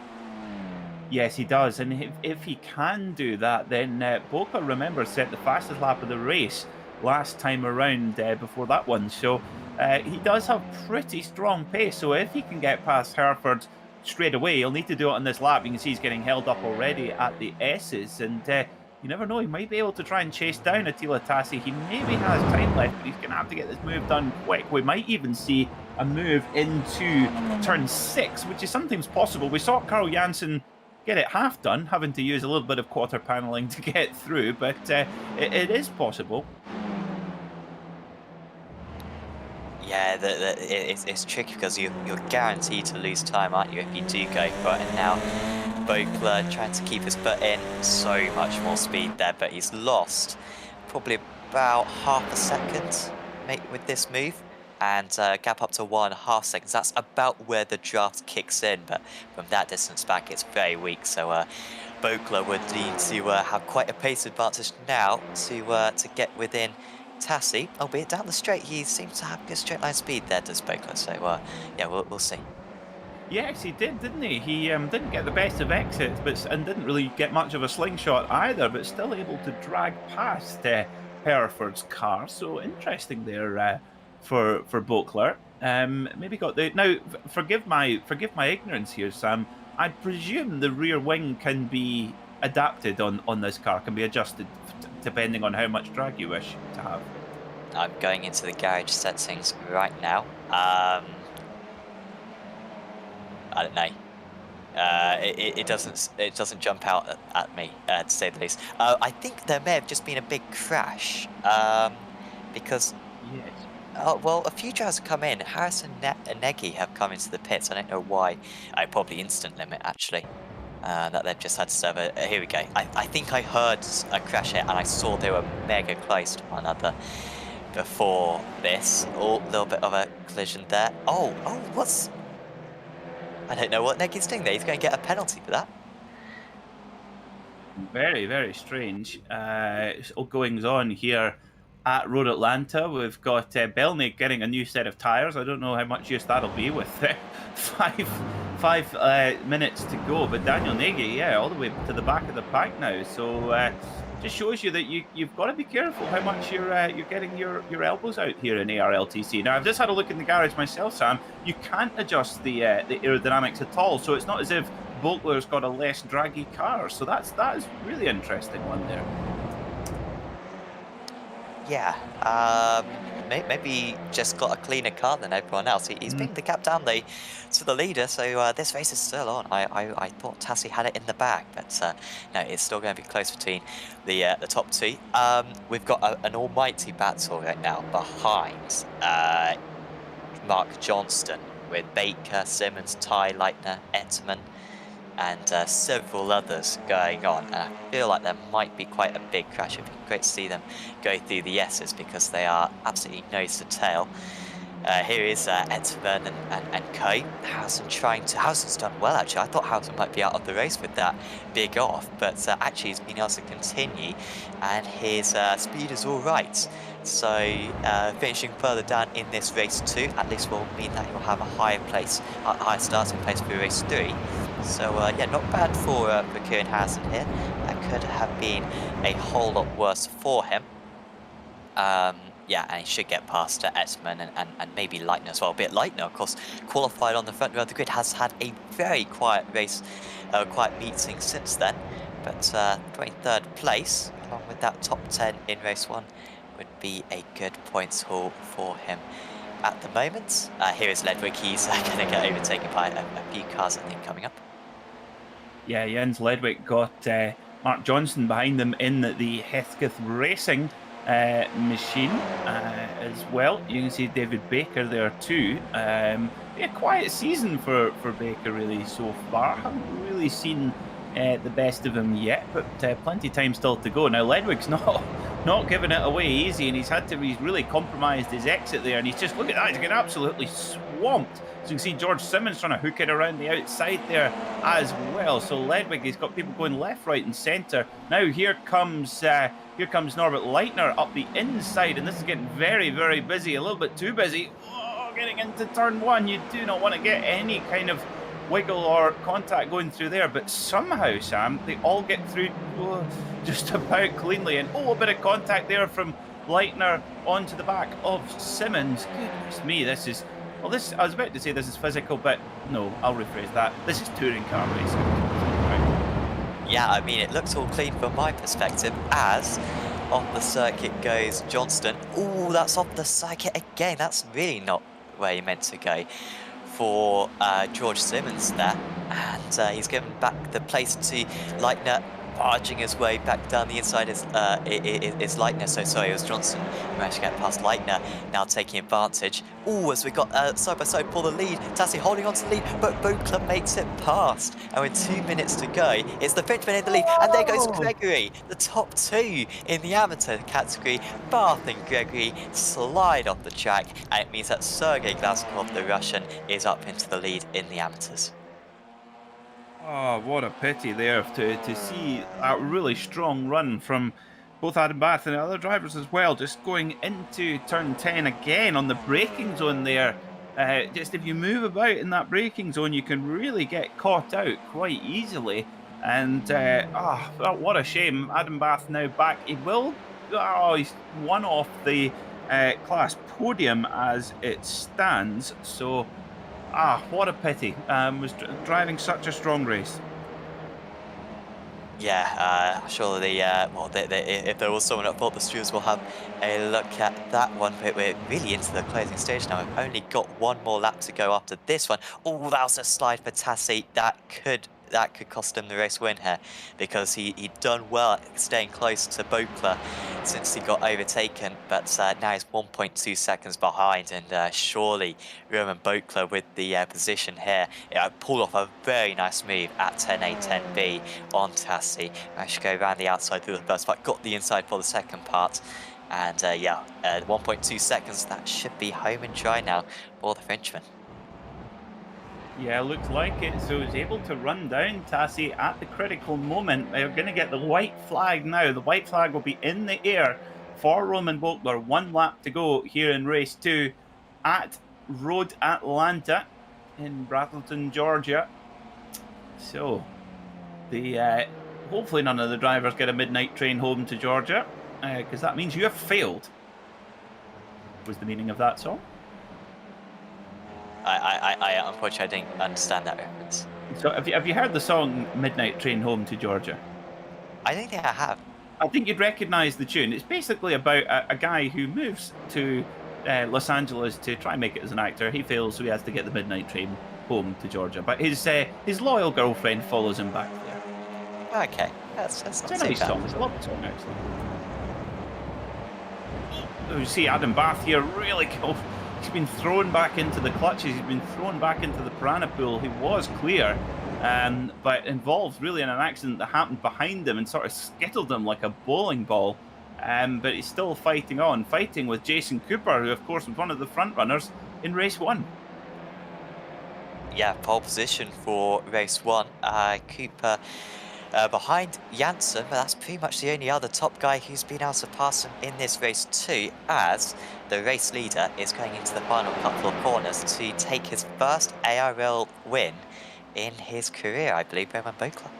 Yes, he does, and if he can do that, then Bokler, remember, set the fastest lap of the race last time around before that one, so he does have pretty strong pace. So if he can get past Hereford straight away, he'll need to do it on this lap. You can see he's getting held up already at the S's, and you never know, he might be able to try and chase down Attila Tassi. He maybe has time left, but he's going to have to get this move done quick. We might even see a move into turn 6, which is sometimes possible. We saw Carl Janssen get it half done, having to use a little bit of quarter paneling to get through, but it is possible. Yeah, it's tricky because you're guaranteed to lose time, aren't you, if you do go for it. And now Bokler trying to keep his foot in, so much more speed there, but he's lost probably about half a second with this move. and gap up to 1.5 seconds. That's about where the draft kicks in, but from that distance back, it's very weak. So Bokler would need to have quite a pace advantage now to get within Tassie, albeit down the straight. He seems to have good straight line speed there, does Bokler. So yeah, we'll see. Yes, he did, didn't he? He didn't get the best of exits, and didn't really get much of a slingshot either, but still able to drag past Hereford's car. So interesting there for Bokler. Maybe got the now. Forgive my ignorance here, Sam. I presume the rear wing can be adapted on this car, can be adjusted depending on how much drag you wish to have. I'm going into the garage settings right now. I don't know. It doesn't jump out at me, to say the least. I think there may have just been a big crash, because Yes. well, a few drivers have come in. Harris and Negi have come into the pits. I don't know why. Probably instant limit actually. That they've just had to serve. Here we go. I think I heard a crash hit, and I saw they were mega close to one another before this. Oh, a little bit of a collision there. Oh, what's? I don't know what Negi's doing there. He's going to get a penalty for that. Very, very strange goings on here at Road Atlanta. We've got Belnick getting a new set of tyres. I don't know how much use that'll be with five minutes to go. But Daniel Nagy, yeah, all the way to the back of the pack now. So just shows you that you've got to be careful how much you're getting your elbows out here in ARLTC. Now, I've just had a look in the garage myself, Sam. You can't adjust the aerodynamics at all. So it's not as if Bokler's got a less draggy car. So that is really interesting one there. Yeah, maybe just got a cleaner car than everyone else. He's bringing the gap down to the leader, so this race is still on. I thought Tassie had it in the bag, but no, it's still going to be close between the top two. We've got an almighty battle right now behind Mark Johnston with Baker, Simmons, Ty, Leitner, Etterman, and several others going on. And I feel like there might be quite a big crash. It'd be great to see them go through the S's because they are absolutely nose to tail. Here is Etterman and Co. Howson's done well actually. I thought Howson might be out of the race with that big off, but actually he's been able to continue, and his speed is all right. So finishing further down in this race too, at least will mean that he'll have a higher starting place for race 3. So yeah, not bad for Kieran Harrison here. That could have been a whole lot worse for him. Yeah, and he should get past Etterman and maybe Leitner as well. Albeit Leitner, of course, qualified on the front row of the grid, has had a very quiet race, quiet meeting since then. But 23rd place, along with that top 10 in race 1, would be a good points haul for him at the moment. Here is Ledwig. He's going to get overtaken by a few cars, I think, coming up. Yeah, Jens Ledwig got Mark Johnson behind them in the Heathcote Racing machine as well. You can see David Baker there too. A quiet season for Baker really so far. Haven't really seen the best of him yet, but plenty of time still to go. Now Ledwig's not giving it away easy, and he's really compromised his exit there, and he's just, look at that, he's getting absolutely swamped. So you can see George Simmons trying to hook it around the outside there as well. So Ledwig, he's got people going left, right and centre. Now here comes Norbert Leitner up the inside, and this is getting very, very busy, a little bit too busy. Oh, getting into turn 1, you do not want to get any kind of wiggle or contact going through there, but somehow, Sam, they all get through just about cleanly, and a bit of contact there from Leitner onto the back of Simmons. Goodness me, this is, I was about to say this is physical, but no, I'll rephrase that. This is touring car racing. Yeah, I mean, it looks all clean from my perspective, as off the circuit goes Johnston. Oh, that's off the circuit again. That's really not where he meant to go for George Simmons there. And he's given back the place to Leitner. barging his way back down the inside is Leitner. So sorry, it was Johnson who managed to get past Leitner. Now taking advantage. Ooh, as we got side by side for the lead. Tassi holding on to the lead, but Vogler makes it past. And with 2 minutes to go, it's the Frenchman in the lead. And there goes Gregory, the top 2 in the amateur category. Bath and Gregory slide off the track, and it means that Sergei Glazkov, the Russian, is up into the lead in the amateurs. Oh, what a pity there to see a really strong run from both Adam Bath and the other drivers as well, just going into turn 10 again on the braking zone there. Just if you move about in that braking zone, you can really get caught out quite easily. And what a shame. Adam Bath now back. He's one off the class podium as it stands. So, what a pity. Was driving such a strong race. Yeah, surely if there was someone that thought the stewards will have a look at that one, but we're really into the closing stage now. We've only got one more lap to go after this one. Oh, that was a slide for Tassi. That could cost him the race win here, because he'd done well at staying close to Vogler since he got overtaken, but now he's 1.2 seconds behind, and surely Roman Vogler with the position here pulled off a very nice move at 10A, 10B on Tassi. Managed to go around the outside through the first part, got the inside for the second part, and 1.2 seconds, that should be home and dry now for the Frenchman. Yeah, looks like it. So he's able to run down Tassi at the critical moment. They're going to get the white flag now. The white flag will be in the air for Roman Vogler. 1 lap to go here in race 2 at Road Atlanta in Brazelton, Georgia. So hopefully none of the drivers get a midnight train home to Georgia, because that means you have failed. Was the meaning of that song? I unfortunately didn't understand that reference. So have you heard the song Midnight Train Home to Georgia? I don't think I have. I think you'd recognise the tune. It's basically about a guy who moves to Los Angeles to try and make it as an actor. He fails, so he has to get the midnight train home to Georgia. But his loyal girlfriend follows him back there. Okay, that's It's a nice song. It's a lovely song, actually. Oh, you see Adam Bath here really go. He's been thrown back into the clutches. He's been thrown back into the piranha pool. He was clear, but involved really in an accident that happened behind him and sort of skittled him like a bowling ball. But he's still fighting on, fighting with Jason Cooper, who of course was one of the front runners in race 1. Yeah, pole position for race 1. Cooper behind Janssen, but that's pretty much the only other top guy who's been able to pass him in this race too, as the race leader is going into the final couple of corners to take his first ARL win in his career, I believe, Roman Vogler.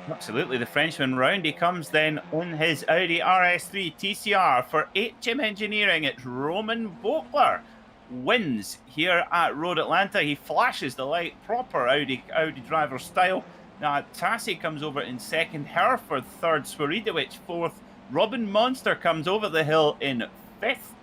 Absolutely, the Frenchman round he comes then on his Audi RS3 TCR for HM Engineering. It's Roman Vogler wins here at Road Atlanta. He flashes the light, proper Audi driver style. Now Tassi comes over in second, Hereford third, Swaridowicz fourth, Robin Monster comes over the hill in fifth,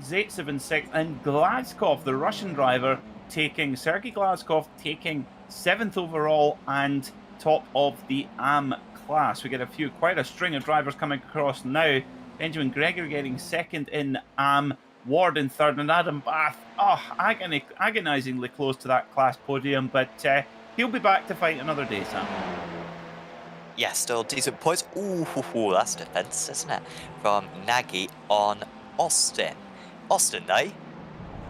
Zaitsev in sixth, and Glazkov, the Russian driver, Sergei Glazkov taking 7th overall and top of the AM class. We get quite a string of drivers coming across now. Benjamin Gregory getting 2nd in AM, Ward in 3rd, and Adam Bath, agonisingly close to that class podium, but he'll be back to fight another day, Sam. Yeah, still decent points. Ooh, that's defence, isn't it? From Nagy on Austin. Austin, though,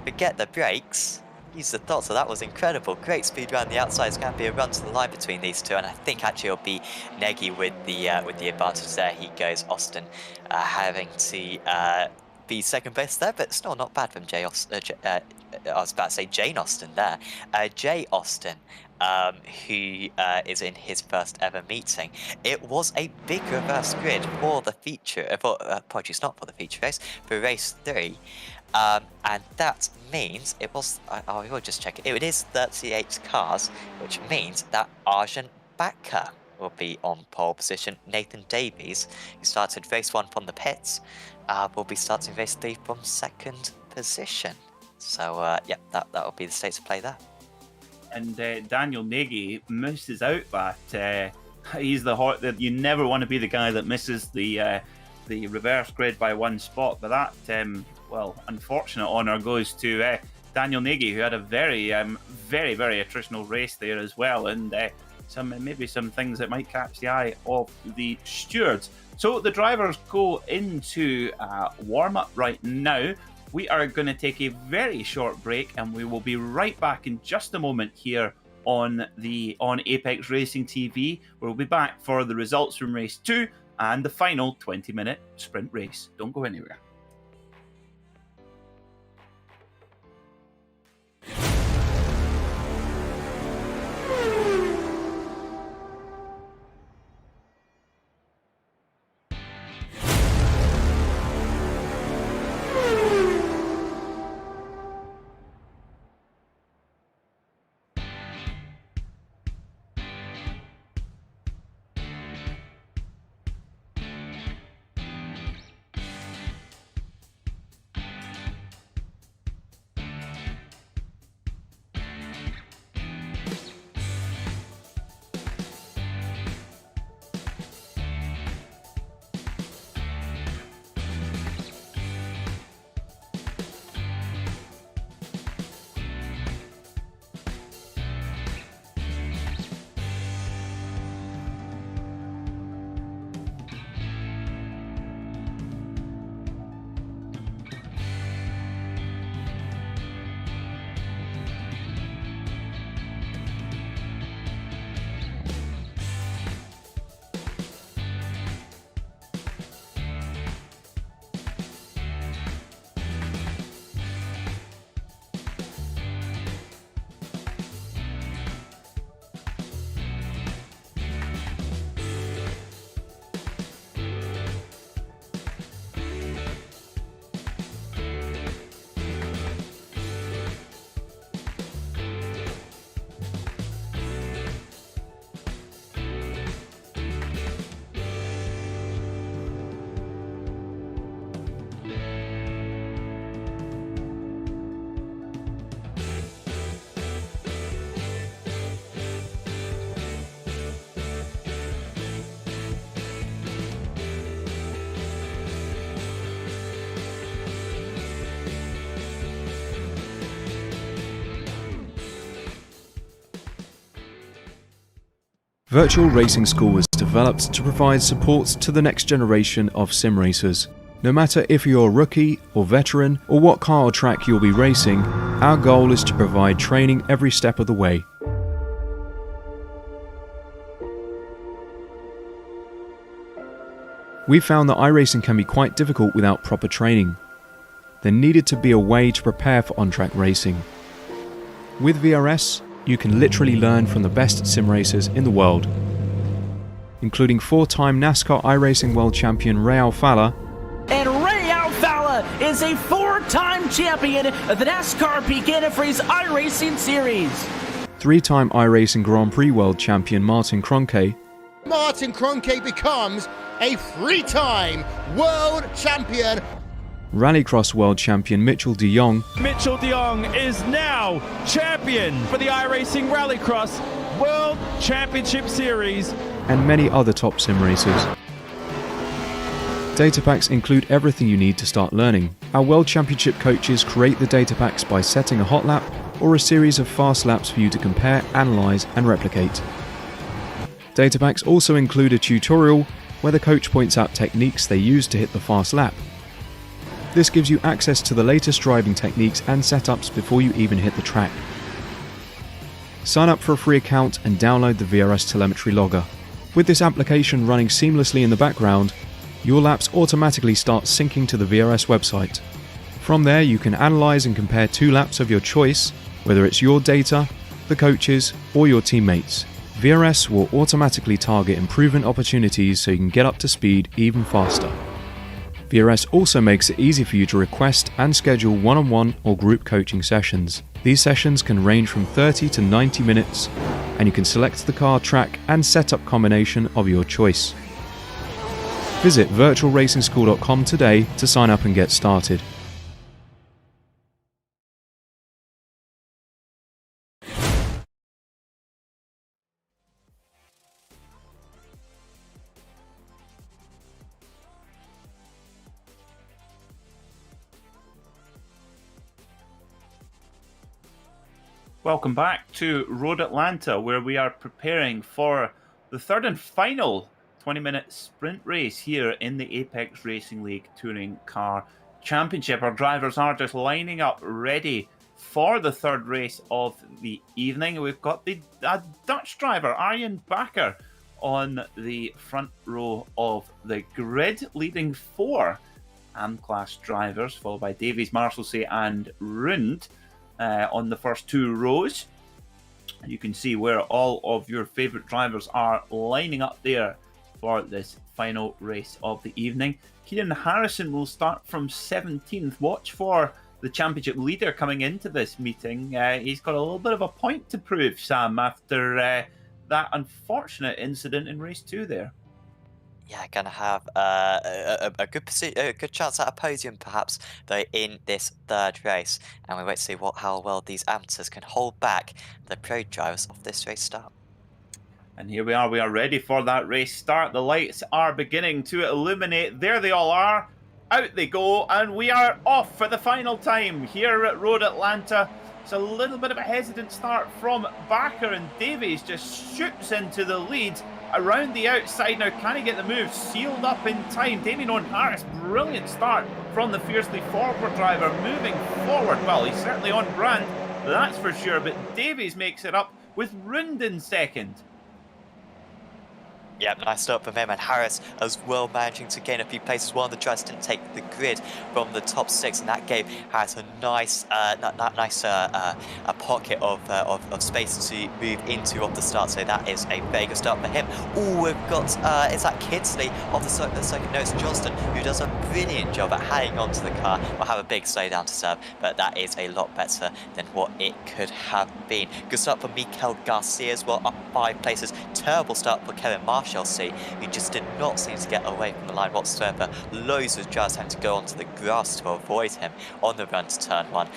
forget the brakes. Use the thought, so that was incredible. Great speed around the outside. It's going to be a run to the line between these two, and I think actually it'll be Nagy with the advantage there. He goes Austin, having to be second base there, but still not bad from Jay Austin. I was about to say Jane Austen there. Jay Austen, who is in his first ever meeting. It was a big reverse grid for the feature, apologies, not for the feature race, for race 3. And that means it was, I will just check it, it is 38 cars, which means that Arjun Bakker will be on pole position. Nathan Davies, who started race 1 from the pits, will be starting race 3 from 2nd position. So, yeah, that will be the state of play there. And Daniel Nagy misses out that He's the hot. You never want to be the guy that misses the reverse grid by one spot. But that, well, unfortunate honour goes to Daniel Nagy, who had a very, very attritional race there as well, and maybe some things that might catch the eye of the stewards. So the drivers go into warm-up right now. We are going to take a very short break, and we will be right back in just a moment here on Apex Racing TV. We'll be back for the results from race 2 and the final 20-minute sprint race. Don't go anywhere. Virtual Racing School was developed to provide support to the next generation of sim racers. No matter if you're a rookie or veteran or what car or track you'll be racing, our goal is to provide training every step of the way. We found that iRacing can be quite difficult without proper training. There needed to be a way to prepare for on-track racing. With VRS, you can literally learn from the best sim racers in the world, including 4-time NASCAR iRacing World Champion Ray Alfalla. And Ray Alfalla is a 4-time champion of the NASCAR Pekin Freeze iRacing Series. 3-time iRacing Grand Prix World Champion Martin Kroenke. Martin Kroenke becomes a 3-time world champion. Rallycross World Champion Mitchell de Jong. Mitchell de Jong is now champion for the iRacing Rallycross World Championship Series. And many other top sim racers. Data packs include everything you need to start learning. Our World Championship coaches create the data packs by setting a hot lap or a series of fast laps for you to compare, analyze, and replicate. Data packs also include a tutorial where the coach points out techniques they use to hit the fast lap. This gives you access to the latest driving techniques and setups before you even hit the track. Sign up for a free account and download the VRS telemetry logger. With this application running seamlessly in the background, your laps automatically start syncing to the VRS website. From there, you can analyze and compare 2 laps of your choice, whether it's your data, the coaches, or your teammates. VRS will automatically target improvement opportunities so you can get up to speed even faster. VRS also makes it easy for you to request and schedule one-on-one or group coaching sessions. These sessions can range from 30 to 90 minutes, and you can select the car, track, and setup combination of your choice. Visit virtualracingschool.com today to sign up and get started. Welcome back to Road Atlanta, where we are preparing for the third and final 20-minute sprint race here in the Apex Racing League Touring Car Championship. Our drivers are just lining up ready for the third race of the evening. We've got the Dutch driver, Arjen Bakker, on the front row of the grid, leading 4 AM-class drivers, followed by Davies, Marshalsea and Rund on the first 2 rows. You can see where all of your favourite drivers are lining up there for this final race of the evening. Kieran Harrison will start from 17th. Watch for the championship leader coming into this meeting. He's got a little bit of a point to prove, Sam, after that unfortunate incident in race 2 there. Yeah, gonna have a good chance at a podium perhaps though in this third race, and we wait to see how well these amateurs can hold back the pro drivers of this race start. And here we are ready for that race start. The lights are beginning to illuminate. There they all are. Out they go, and we are off for the final time here at Road Atlanta. It's a little bit of a hesitant start from Bakker, and Davies just shoots into the lead around the outside. Now, can he get the move sealed up in time? Damien O'Harris, brilliant start from the fiercely forward driver, moving forward. Well, he's certainly on brand, that's for sure, but Davies makes it up with Rund in second. Yeah, nice start from him, and Harris as well managing to gain a few places. One of the drivers didn't take the grid from the top 6, and that gave Harris a nice, a pocket of space to move into off the start. So that is a very good start for him. Oh, we've got is that Kidsley of the second notes, Johnston, who does a brilliant job at hanging onto the car. Will have a big slowdown to serve, but that is a lot better than what it could have been. Good start for Mikel Garcia as well, up 5 places. Terrible start for Kevin Marshall, who just did not seem to get away from the line whatsoever. Loads of drivers having to go onto the grass to avoid him on the run to turn 1,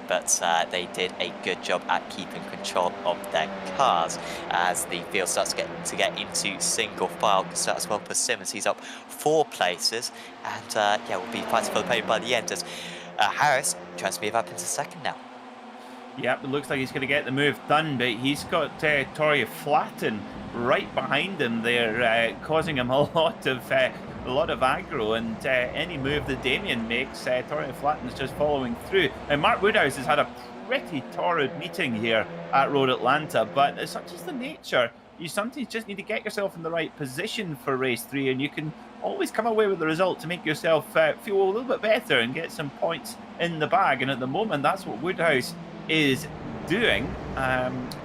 but they did a good job at keeping control of their cars as the field starts to get into single file. Good start as well for Simmons. He's up 4 places, and yeah, we'll be fighting for the podium by the end as Harris tries to move up into second now. Yep, it looks like he's going to get the move done, but he's got Torrey Flatten right behind him there, causing him a lot of aggro, and any move that Damien makes, Torrey Flatten's just following through. Now, Mark Woodhouse has had a pretty torrid meeting here at Road Atlanta, but it's such as the nature. You sometimes just need to get yourself in the right position for race 3, and you can always come away with the result to make yourself feel a little bit better and get some points in the bag. And at the moment, that's what Woodhouse is doing,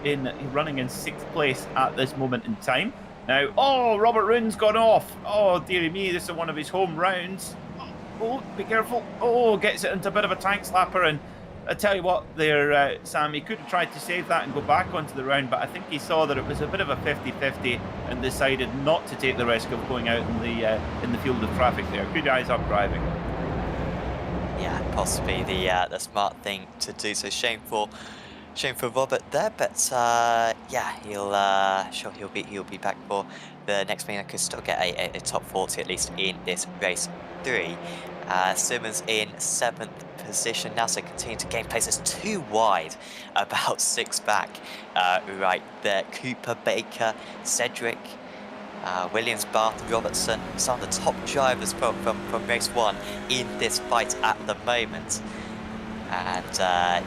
in running in 6th place at this moment in time. Now, oh, Robert Rund's gone off. Oh, dearie me, this is one of his home rounds. Oh, be careful. Oh, gets it into a bit of a tank slapper, and I tell you what there, Sam, he could have tried to save that and go back onto the round, but I think he saw that it was a bit of a 50-50 and decided not to take the risk of going out in the field of traffic there. Good eyes up driving. Yeah, possibly the smart thing to do. So shame for Robert there, but yeah, he'll be back for the next meeting. I could still get a top 40 at least in this race 3. Simmons in 7th position now, so continue to gain places 2 wide, about 6 back right there. Cooper, Baker, Cedric, Williams, Barth, Robertson, some of the top drivers from race 1 in this fight at the moment. And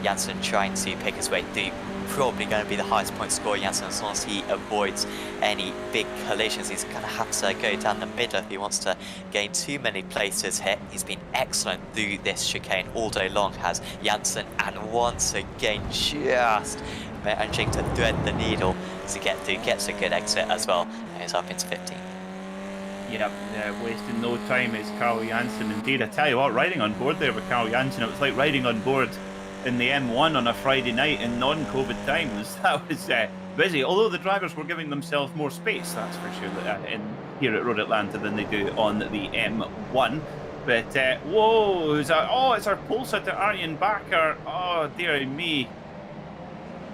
Janssen trying to pick his way through. Probably going to be the highest point scorer, Janssen, as long as he avoids any big collisions. He's going to have to go down the middle if he wants to gain too many places here. He's been excellent through this chicane all day long, has Janssen, and once again just managing to thread the needle to get through. Gets a good exit as well, and he's up into 15. Yep, wasting no time is Carl Janssen indeed. I tell you what, riding on board there with Carl Janssen, it was like riding on board in the M1 on a Friday night in non-COVID times. That was busy, although the drivers were giving themselves more space, that's for sure, here at Road Atlanta than they do on the M1. But, whoa, it's our pole sitter, Arjen Bakker. Oh, dear me.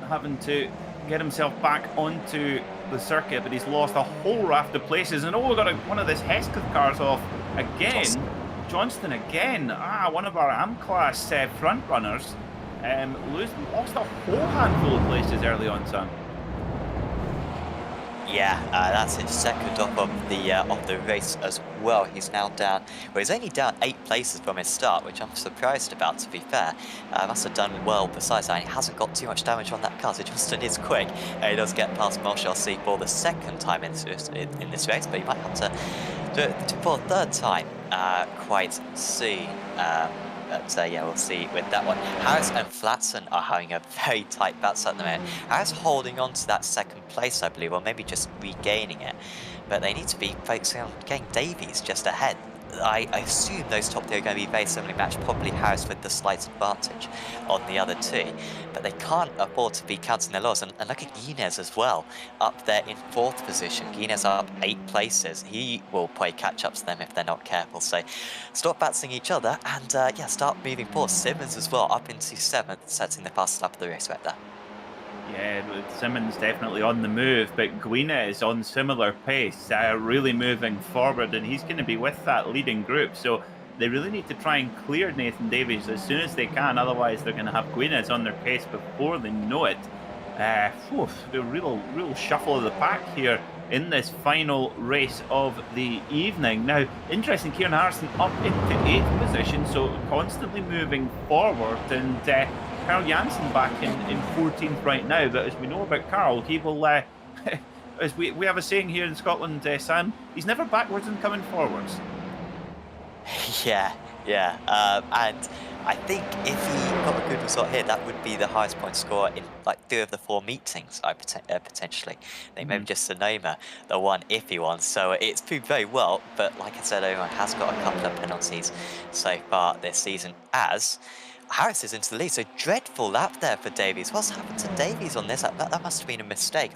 Having to get himself back onto the circuit, but he's lost a whole raft of places. And we've got one of this Hesketh cars off again. Johnston again. One of our AM class front runners. lost a whole handful of places early on, Sam. Yeah, that's his second off of the race as well. He's now down. Well, he's only down 8 places from his start, which I'm surprised about. To be fair, must have done well. Besides that, he hasn't got too much damage on that car, so Justin is quick. He does get past Marshall C for the second time in this race, but he might have to do it for a third time quite soon. But yeah, we'll see with that one. Harris and Flatson are having a very tight battle at the moment. Harris holding on to that second place, I believe, or maybe just regaining it. But they need to be focusing on getting Davies just ahead. I assume those top 3 are going to be very similarly matched, probably Harris with the slight advantage on the other 2. But they can't afford to be counting their losses. And look at Guinness as well, up there in 4th position. Guinness up 8 places. He will play catch-up to them if they're not careful. So stop battling each other and yeah, start moving forward. Simmons as well, up into 7th, setting the fastest lap of the race right there. Yeah, Simmons definitely on the move, but Guina is on similar pace, really moving forward, and he's going to be with that leading group. So they really need to try and clear Nathan Davies as soon as they can, otherwise they're going to have Guinness on their case before they know it. A real shuffle of the pack here in this final race of the evening. Now, interesting, Kieran Harrison up into 8th position, so constantly moving forward, and Carl Janssen back in 14th right now. But as we know about Carl, he will, as we have a saying here in Scotland, Sam, he's never backwards and coming forwards. Yeah. And I think if he got a good result here, that would be the highest point score in like 3 of the 4 meetings, potentially. I think maybe just Sonoma, the one iffy one. So it's proved very well, but like I said, everyone has got a couple of penalties so far this season, as Harris is into the lead. So dreadful lap there for Davies. What's happened to Davies on this? That must have been a mistake.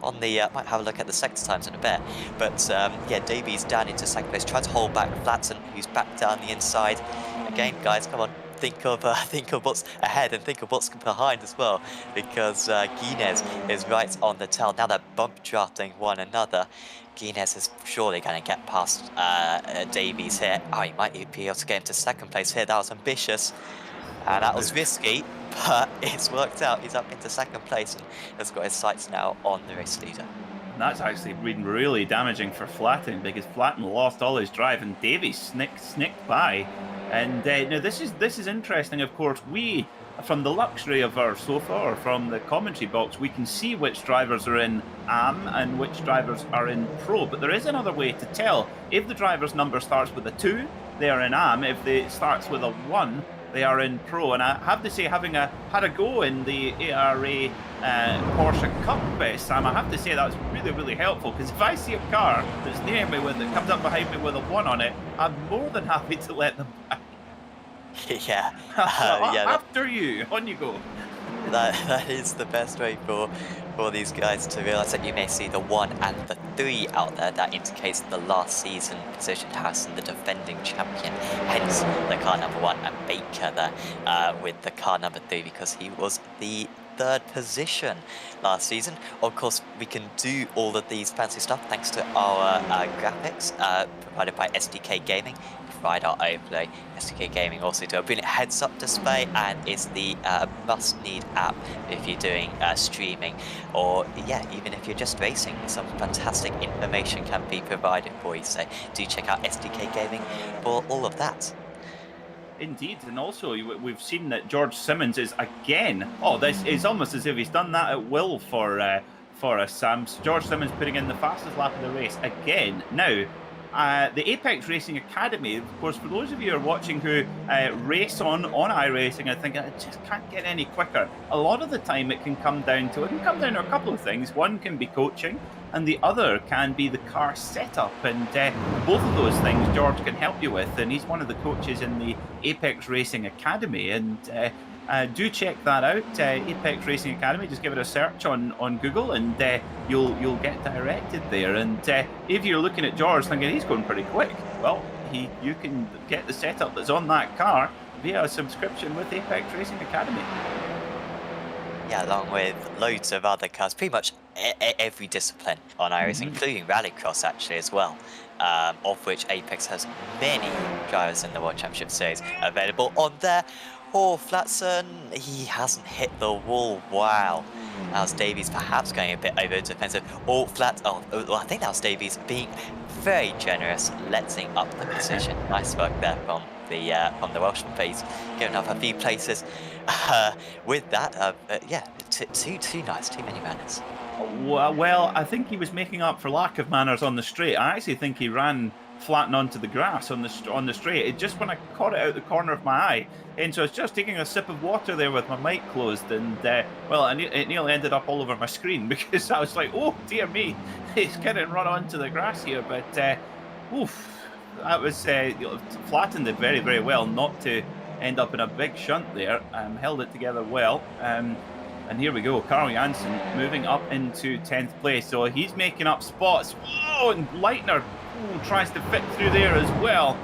On the might have a look at the sector times in a bit. But yeah, Davies down into 2nd place, trying to hold back Flatson, who's back down the inside. Again, guys, come on. Think of what's ahead and think of what's behind as well, because Guinness is right on the tail. Now they're bump drafting one another. Guinness is surely going to get past Davies here. Oh, he might be able to get into 2nd place here. That was ambitious. And that was risky, but it's worked out. He's up into 2nd place and has got his sights now on the race leader. And that's actually been really damaging for Flatton, because Flatton lost all his drive and Davies snicked by. And now this is interesting. Of course, we, from the luxury of our sofa or from the commentary box, we can see which drivers are in AM and which drivers are in Pro. But there is another way to tell. If the driver's number starts with a 2, they are in AM. If it starts with a 1, they are in Pro. And I have to say, having had a go in the ARA Porsche Cup, Sam, I have to say that's really helpful, because if I see a car that's near me that comes up behind me with a 1 on it, I'm more than happy to let them back. Yeah. After you, on you go. That is the best way for these guys to realise that you may see the 1 and the 3 out there. That indicates the last season position Harrison, the defending champion, hence the car number 1, and Baker there with the car number 3, because he was the 3rd position last season. Of course, we can do all of these fancy stuff thanks to our graphics provided by SDK Gaming. Provide our overlay. SDK Gaming also do a brilliant heads-up display and is the must-need app if you're doing streaming, or yeah, even if you're just racing. Some fantastic information can be provided for you. So do check out SDK Gaming for all of that. Indeed, and also we've seen that George Simmons is again. Oh, this is almost as if he's done that at will for us, Sam. George Simmons putting in the fastest lap of the race again. Now, the Apex Racing Academy, of course, for those of you who are watching who race on iRacing, I think it just can't get any quicker. A lot of the time it can come down to a couple of things. One can be coaching, and the other can be the car setup, and both of those things George can help you with, and he's one of the coaches in the Apex Racing Academy, and do check that out, Apex Racing Academy. Just give it a search on Google, and you'll get directed there. And if you're looking at George thinking he's going pretty quick, well, you can get the setup that's on that car via a subscription with Apex Racing Academy. Yeah, along with loads of other cars, pretty much every discipline on iRacing, including Rallycross actually as well, of which Apex has many drivers in the World Championship Series available on there. poor Flatson, he hasn't hit the wall. Wow. That was Davies perhaps going a bit over defensive. Well, I think that was Davies being very generous, letting up the position. Nice work there from the Welshman, but he's given up a few places. With that, yeah, too nice, too many manners. Well, I think he was making up for lack of manners on the straight. I actually think he ran flattened onto the grass on the straight. It just when I caught it out the corner of my eye, and so I was just taking a sip of water there with my mic closed, and well, it nearly ended up all over my screen because I was like, oh dear me, he's getting run onto the grass here. But oof, that was flattened it very, very well, not to end up in a big shunt there. Held it together well. And here we go, Carl Janssen moving up into 10th place. So he's making up spots. Whoa, and Leitner tries to fit through there as well.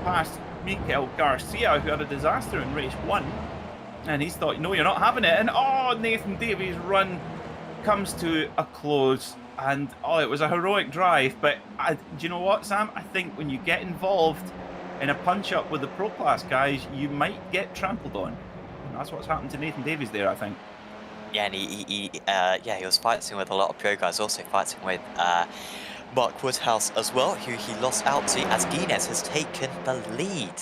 Past Mikel Garcia, who had a disaster in race 1. And he's thought, no, you're not having it. And oh, Nathan Davies' run comes to a close. And oh, it was a heroic drive. But do you know what, Sam? I think when you get involved in a punch-up with the Pro Class guys, you might get trampled on. And that's what's happened to Nathan Davies there, I think. Yeah, and he was fighting with a lot of pro guys, also fighting with Mark Woodhouse as well, who he lost out to as Guinness has taken the lead.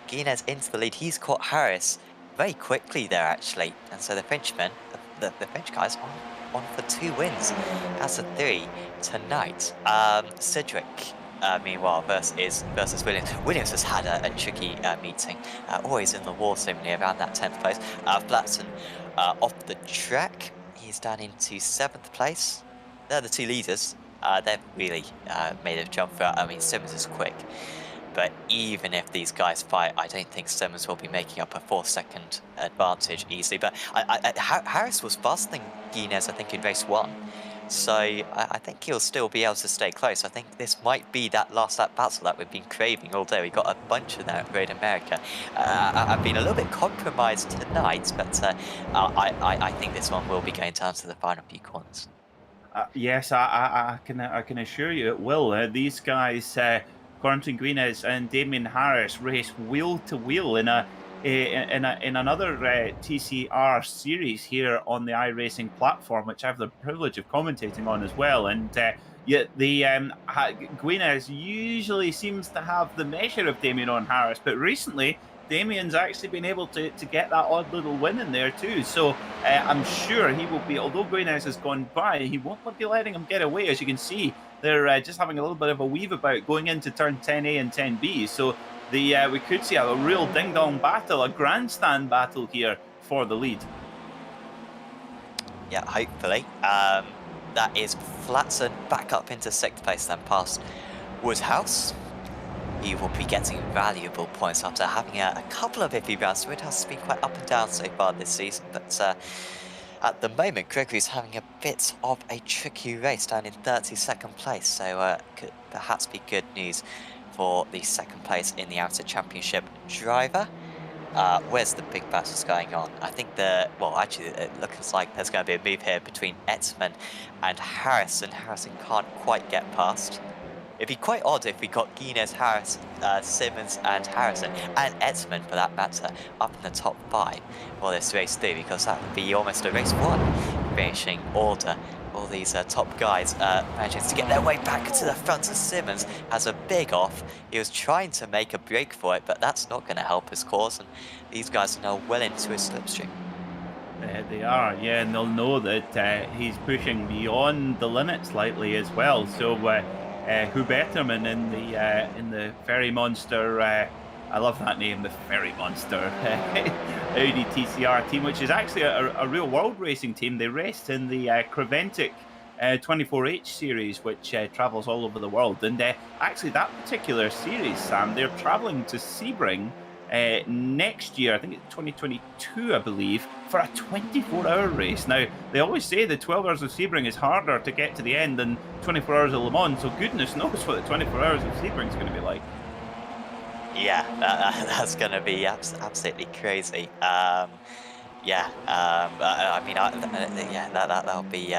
Guinness into the lead. He's caught Harris very quickly there, actually. And so the Frenchman, the French guys on for 2 wins. That's a 3 tonight. Cedric, meanwhile, versus Williams. Williams has had a tricky meeting. Always in the war seemingly around that 10th place. Flatson off the track. He's down into 7th place. They're the 2 leaders. They've really made a jump for. I mean, Simmons is quick, but even if these guys fight, I don't think Simmons will be making up a 4-second advantage easily. But Harris was faster than Guinness, I think, in race 1. So I think he'll still be able to stay close. I think this might be that last lap battle that we've been craving all day. We got a bunch of that at Road America. I've been a little bit compromised tonight, but I think this one will be going down to the final few corners. Yes, I can assure you it will. These guys, Quentin Guinness and Damien Harris, race wheel to wheel in another TCR series here on the iRacing platform, which I have the privilege of commentating on as well. And yet the Guinness usually seems to have the measure of Damien on Harris, but recently Damien's actually been able to get that odd little win in there too. So I'm sure he will be, although Guinness has gone by, he won't be letting him get away. As you can see, they're just having a little bit of a weave about going into turn 10A and 10B. So we could see a real ding-dong battle, a grandstand battle here for the lead. Yeah, hopefully. That is Flatson back up into 6th place, then past Woodhouse. He will be getting valuable points after having a couple of iffy rounds. Woodhouse has been quite up and down so far this season, but at the moment, Gregory's having a bit of a tricky race down in 32nd place, so could perhaps be good news for the 2nd place in the Outer Championship driver. Where's the big battles going on? I think actually it looks like there's going to be a move here between Etzman and Harrison. Harrison can't quite get past. It'd be quite odd if we got Guinness, Harris, Simmons and Harrison, and Etzman for that matter, up in the top 5 for this race too, because that would be almost a race 1 finishing order. All these top guys managing to get their way back to the front. Of Simmons has a big off. He was trying to make a break for it, but that's not going to help his cause, and these guys are now well into his slipstream. They are, yeah, and they'll know that he's pushing beyond the limit slightly as well. So Huberterman in the Ferry Monster, I love that name, the Ferry Monster Audi TCR team, which is actually a real world racing team. They raced in the Creventic 24H series, which travels all over the world. And actually that particular series, Sam, they're traveling to Sebring next year, I think it's 2022, I believe, for a 24-hour race. Now, they always say the 12 hours of Sebring is harder to get to the end than 24 hours of Le Mans, so goodness knows what the 24 hours of Sebring is going to be like. Yeah, that's going to be absolutely crazy. I mean, that'll be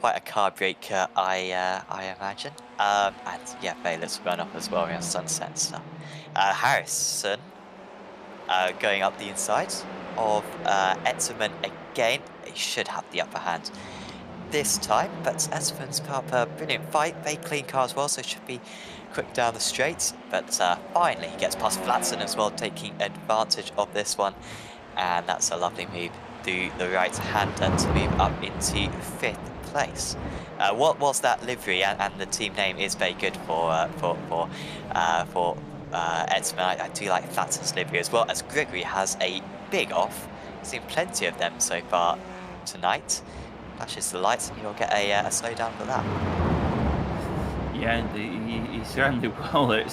quite a car breaker, I imagine. And yeah, very little run up as well around sunset and stuff. Harrison going up the inside of Etterman again. He should have the upper hand this time, but Etterman's put up a brilliant fight. Very clean car as well, so it should be quick down the straight. But finally he gets past Flatson as well, taking advantage of this one. And that's a lovely move through the right-hander to move up into 5th place. What was that livery? And the team name is very good for Etterman. I do like Flatson's livery as well, as Gregory has a big off. Seen plenty of them so far tonight. Flashes the lights and you'll get a slowdown for that. Yeah, he certainly will.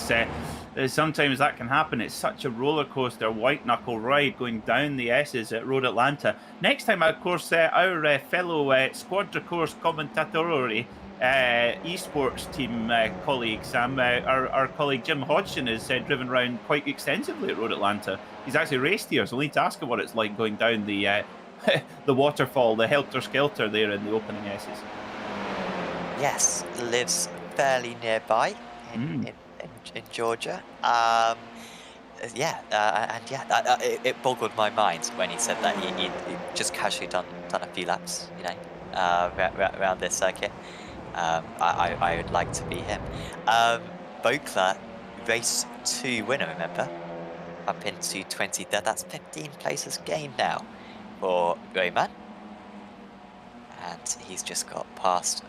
Sometimes that can happen. It's such a roller coaster, white knuckle ride going down the S's at Road Atlanta. Next time, of course, our fellow Squadra Course commentatori, Esports team colleague Sam, our colleague Jim Hodgson, has driven around quite extensively at Road Atlanta. He's actually raced here, so we'll need to ask him what it's like going down the the waterfall, the helter-skelter there in the opening S's. Yes, lives fairly nearby in Georgia. It boggled my mind when he said that he just casually done a few laps, you know, around this circuit. I would like to be him. Bokler, race 2 winner, remember? Up into 23rd. That's 15 places gained now for Roman. And he's just got past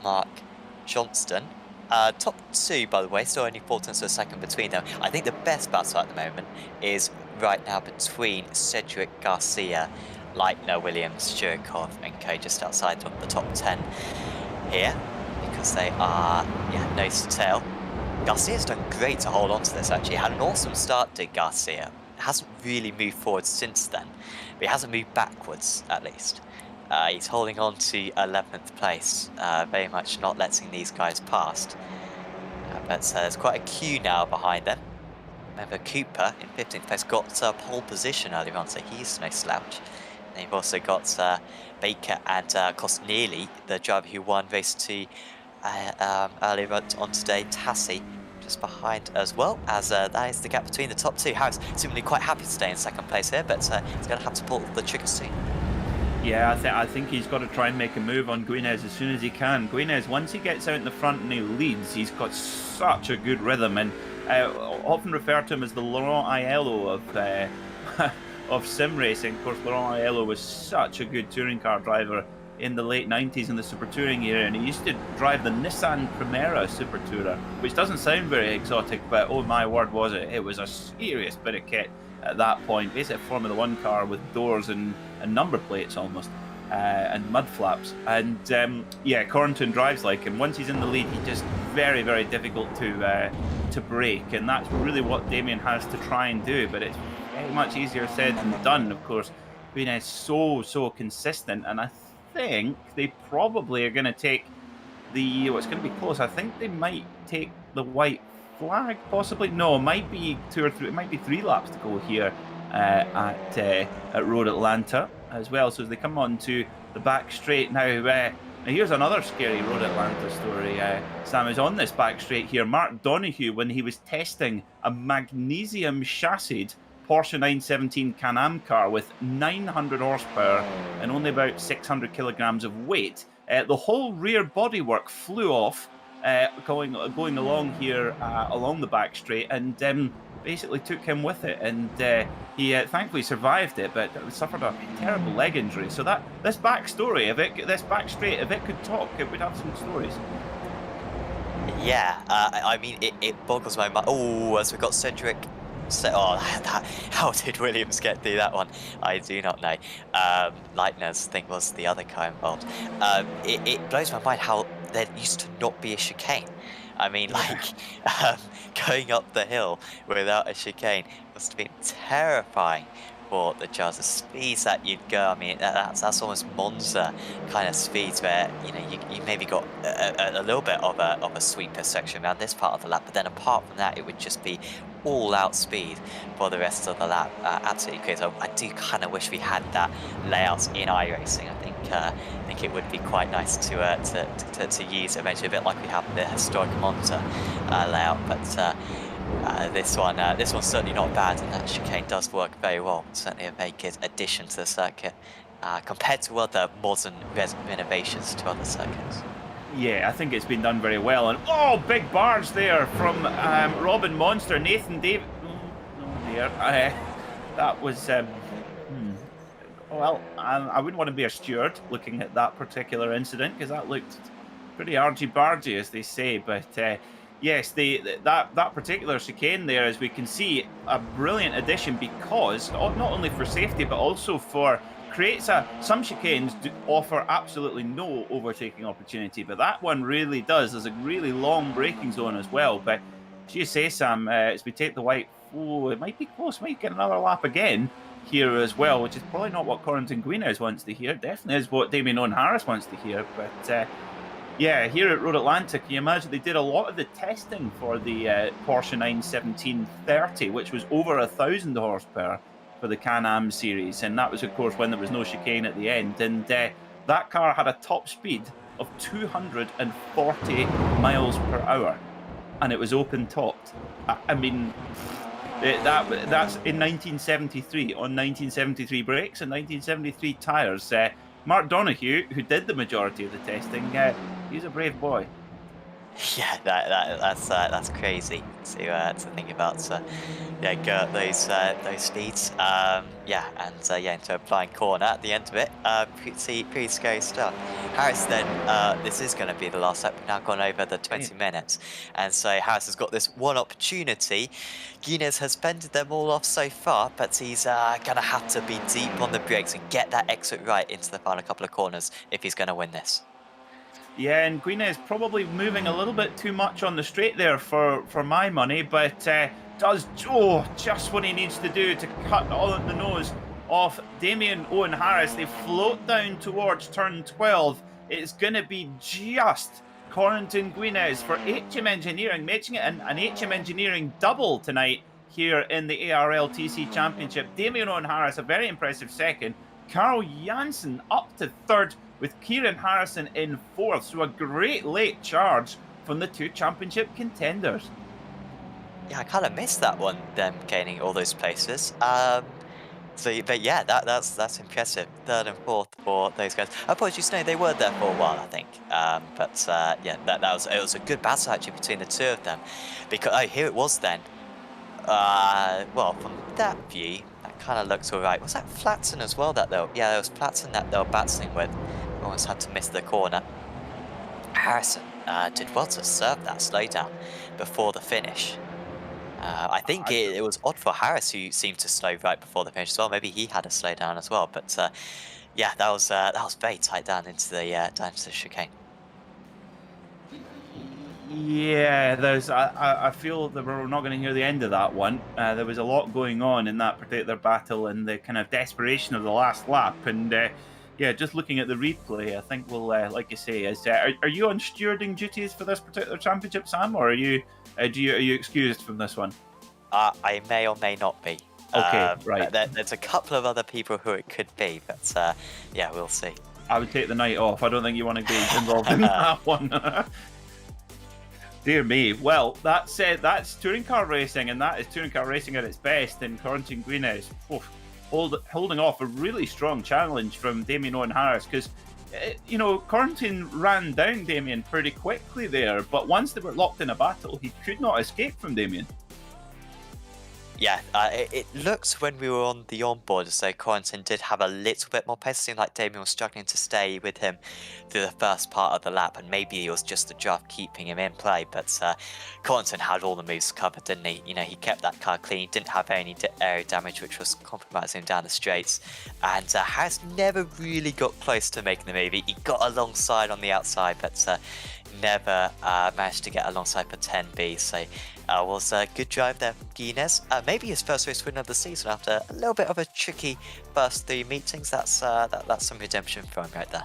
Mark Johnston. Top 2, by the way, still only 4 tenths of a second between them. I think the best battle at the moment is right now between Cedric Garcia, Leitner, Williams, Shurikov and co, just outside of the top 10 here, because they are, nose to tail. Garcia's done great to hold on to this, actually. Had an awesome start, did Garcia. Hasn't really moved forward since then, but he hasn't moved backwards, at least. He's holding on to 11th place, very much not letting these guys past. But there's quite a queue now behind them. Remember, Cooper in 15th place got pole position earlier on, so he's no slouch. And you've also got Baker and Cosneely, the driver who won race 2 earlier on today, Tassi, just behind as well, as that is the gap between the top 2. Harris seemingly quite happy to stay in 2nd place here, but he's going to have to pull the trigger soon. Yeah, I think he's got to try and make a move on Guinez as soon as he can. Guinez, once he gets out in the front and he leads, he's got such a good rhythm, and I often refer to him as the Laurent Aiello of sim racing. Of course, Laurent Aiello was such a good touring car driver in the late 90s in the Super Touring era, and he used to drive the Nissan Primera Super Tourer, which doesn't sound very exotic, but oh my word was it. It was a serious bit of kit at that point. Basically a Formula 1 car with doors and number plates almost, and mud flaps. And Corrington drives like him. Once he's in the lead, he's just very, very difficult to break, and that's really what Damien has to try and do, but it's very much easier said than done. Of course, Green is so consistent, and I think they probably are going to take it's going to be close. I think they might take the white flag, possibly. No, it might be 2 or 3. It might be 3 laps to go here at Road Atlanta as well. So as they come on to the back straight now, here's another scary Road Atlanta story. Sam is on this back straight here. Mark Donoghue, when he was testing a magnesium chassis Porsche 917 Can-Am car with 900 horsepower and only about 600 kilograms of weight, the whole rear bodywork flew off going along here along the back straight, and basically took him with it, and he thankfully survived it, but suffered a terrible leg injury. So this back straight, if it could talk, it would have some stories. Yeah, I mean, it boggles my mind. Oh, as we got Cedric. How did Williams get through that one? I do not know. Leitner's, I think, was the other car involved. It blows my mind how there used to not be a chicane. I mean, going up the hill without a chicane must have been terrifying for the Jazz. The speeds that you'd go, I mean, that's almost Monza kind of speeds, where you maybe got a little bit of a sweeper section around this part of the lap, but then apart from that, it would just be all-out speed for the rest of the lap. Absolutely crazy. I do kind of wish we had that layout in iRacing. I think it would be quite nice to use eventually, a bit like we have the historic Monza layout. But This one's certainly not bad, and that chicane does work very well. Certainly a very good addition to the circuit compared to other modern renovations to other circuits. Yeah, I think it's been done very well. And oh, big barge there from Robin Monster, Nathan David. Oh dear, that was. Well, I wouldn't want to be a steward looking at that particular incident because that looked pretty argy-bargy, as they say. But yes, that particular chicane there, as we can see, a brilliant addition because not only for safety but also for creates some chicanes do offer absolutely no overtaking opportunity, but that one really does. There's a really long braking zone as well. But as you say, Sam, as we take the white, it might be close. Might get another lap again here as well, which is probably not what Corentin Guinez wants to hear. Definitely is what Damien Owen Harris wants to hear. But yeah, here at Road Atlanta, can you imagine they did a lot of the testing for the Porsche 917-30, which was over 1,000 horsepower for the Can-Am series, and that was of course when there was no chicane at the end, and that car had a top speed of 240 miles per hour, and it was open topped. I mean, that's in 1973 on 1973 brakes and 1973 tires. Mark Donoghue, who did the majority of the testing, he's a brave boy. Yeah, that's crazy to think about. Yeah, those speeds. Into a blind corner at the end of it. Pretty scary stuff. Harris then, this is going to be the last lap. We've now gone over the 20 minutes, and so Harris has got this one opportunity. Guinness has fended them all off so far, but he's going to have to be deep on the brakes and get that exit right into the final couple of corners if he's going to win this. Yeah, and Guinez probably moving a little bit too much on the straight there for my money, but does just what he needs to do to cut all of the nose off Damien Owen Harris. They float down towards turn 12. It's going to be just Corentin Guinez for HM Engineering, making it an HM Engineering double tonight here in the ARLTC Championship. Damien Owen Harris, a very impressive second. Carl Janssen up to third, with Kieran Harrison in fourth. So a great late charge from the two championship contenders. Yeah, I kind of missed that one, them gaining all those places. But yeah, that's impressive. Third and fourth for those guys. Apologies, no, they were there for a while, I think. It was a good battle actually between the two of them, because here it was then. Well, from that view, that kind of looks alright. Was that Flatson as well? Yeah, there was Flatson that they were battling with. Almost had to miss the corner. Harrison did well to serve that slowdown before the finish. I think it was odd for Harris, who seemed to slow right before the finish as well. Maybe he had a slowdown as well. But yeah, that was very tight down into the chicane. Yeah, I feel that we're not going to hear the end of that one. There was a lot going on in that particular battle and the kind of desperation of the last lap. And yeah, just looking at the replay, I think we'll, like you say, are you on stewarding duties for this particular championship, Sam, or are you excused from this one? I may or may not be. Okay, right. There's a couple of other people who it could be, but yeah, we'll see. I would take the night off. I don't think you want to be involved in that one. Dear me. Well, that's touring car racing, and that is touring car racing at its best. And Corentin Guinez holding off a really strong challenge from Damien Owen Harris, because Corentin ran down Damien pretty quickly there, but once they were locked in a battle, he could not escape from Damien. Yeah, it looked when we were on the onboard as though Corentin did have a little bit more pace. It seemed like Damien was struggling to stay with him through the first part of the lap, and maybe it was just the draft keeping him in play. But Corentin had all the moves covered, didn't he? He kept that car clean, didn't have any aero damage, which was compromising him down the straights. And Harris never really got close to making the move. He got alongside on the outside, but never managed to get alongside for 10B. So was a good drive there from Guinez. Maybe his first race win of the season after a little bit of a tricky first three meetings. That's some redemption for him right there.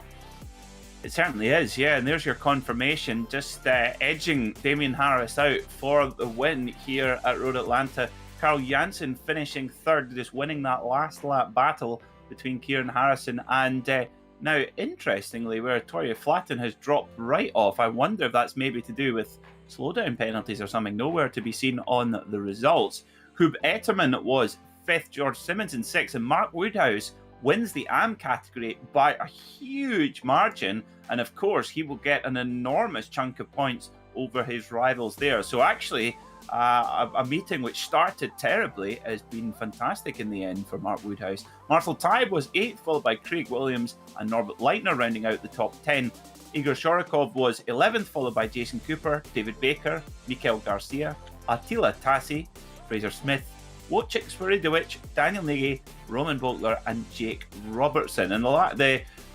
It certainly is, yeah. And there's your confirmation, just edging Damien Harris out for the win here at Road Atlanta. Carl Janssen finishing third, just winning that last lap battle between Kieran Harrison and now, interestingly, where Toria Flatten has dropped right off. I wonder if that's maybe to do with slowdown penalties or something. Nowhere to be seen on the results. Hub Etterman was 5th, George Simmons in 6th, and Mark Woodhouse wins the AM category by a huge margin. And of course, he will get an enormous chunk of points over his rivals there. So actually, a meeting which started terribly has been fantastic in the end for Mark Woodhouse. Marcel Taib was 8th, followed by Craig Williams and Norbert Leitner rounding out the top 10. Igor Shorokov was 11th, followed by Jason Cooper, David Baker, Mikael Garcia, Attila Tassi, Fraser Smith, Wojciech Spiridovic, Daniel Nagy, Roman Boltler, and Jake Robertson. And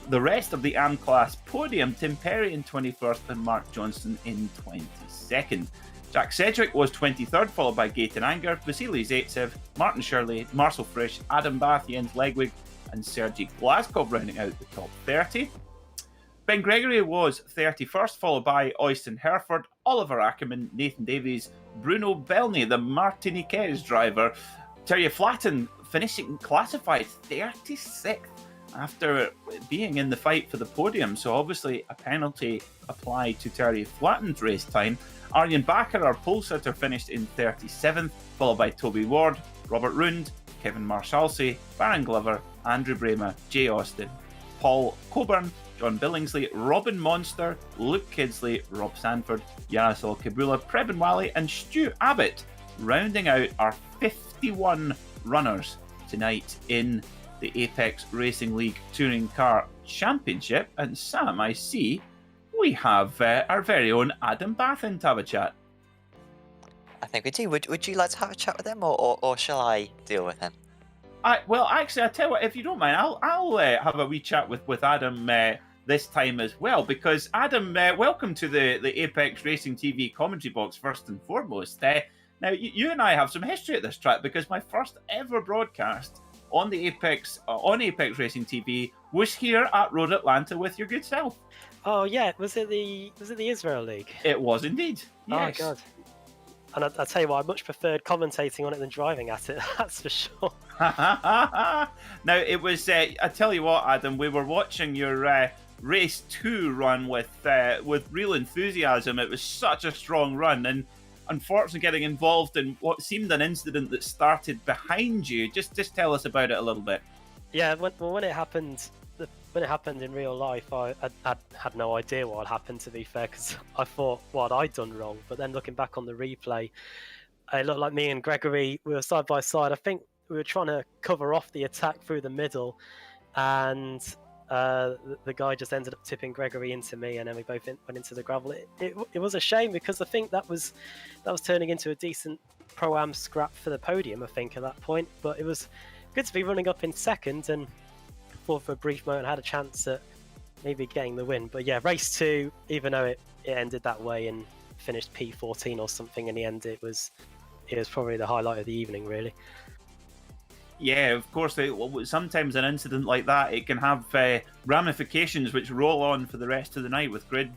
the rest of the AM class podium, Tim Perry in 21st and Mark Johnston in 22nd. Jack Sedgwick was 23rd, followed by Gaten Anger, Vasily Zaitsev, Martin Shirley, Marcel Frisch, Adam Bath, Jens Legwig, and Sergei Glaskov rounding out the top 30. Ben Gregory was 31st, followed by Oyston Hereford, Oliver Ackerman, Nathan Davies, Bruno Belny, the Martiniquez driver. Terje Flatten finishing classified 36th after being in the fight for the podium. So obviously a penalty applied to Terje Flatten's race time. Arjen Bakker, our pole sitter, finished in 37th, followed by Toby Ward, Robert Rund, Kevin Marshalsey, Baron Glover, Andrew Brema, Jay Austin, Paul Coburn, John Billingsley, Robin Monster, Luke Kidsley, Rob Sanford, Yaroslav Kabula, Preben Wally, and Stu Abbott, rounding out our 51 runners tonight in the Apex Racing League Touring Car Championship. And Sam, I see we have our very own Adam Bath in to have a chat. I think we do. Would you like to have a chat with him, or shall I deal with him? Well, actually, I tell you what, if you don't mind, I'll have a wee chat with Adam this time as well, because Adam, welcome to the Apex Racing TV commentary box first and foremost. Now, you and I have some history at this track, because my first ever broadcast on the Apex Racing TV was here at Road Atlanta with your good self. Oh yeah, was it the Israel League? It was indeed. Yes. Oh god. And I tell you what, I much preferred commentating on it than driving at it. That's for sure. Now it was. I tell you what, Adam, we were watching your race 2 run with real enthusiasm. It was such a strong run, and unfortunately getting involved in what seemed an incident that started behind you. Just tell us about it a little bit. Yeah, when it happened. When it happened in real life, I had no idea what had happened, to be fair, because I thought what I'd done wrong. But then looking back on the replay, it looked like me and Gregory, we were side by side. I think we were trying to cover off the attack through the middle, and the guy just ended up tipping Gregory into me, and then we both went into the gravel. It was a shame, because I think that was turning into a decent Pro-Am scrap for the podium, I think, at that point. But it was good to be running up in second, and for a brief moment had a chance at maybe getting the win. But yeah, race 2, even though it ended that way and finished P14 or something in the end, it was probably the highlight of the evening, really. Yeah, of course. Sometimes an incident like that, it can have ramifications which roll on for the rest of the night with grid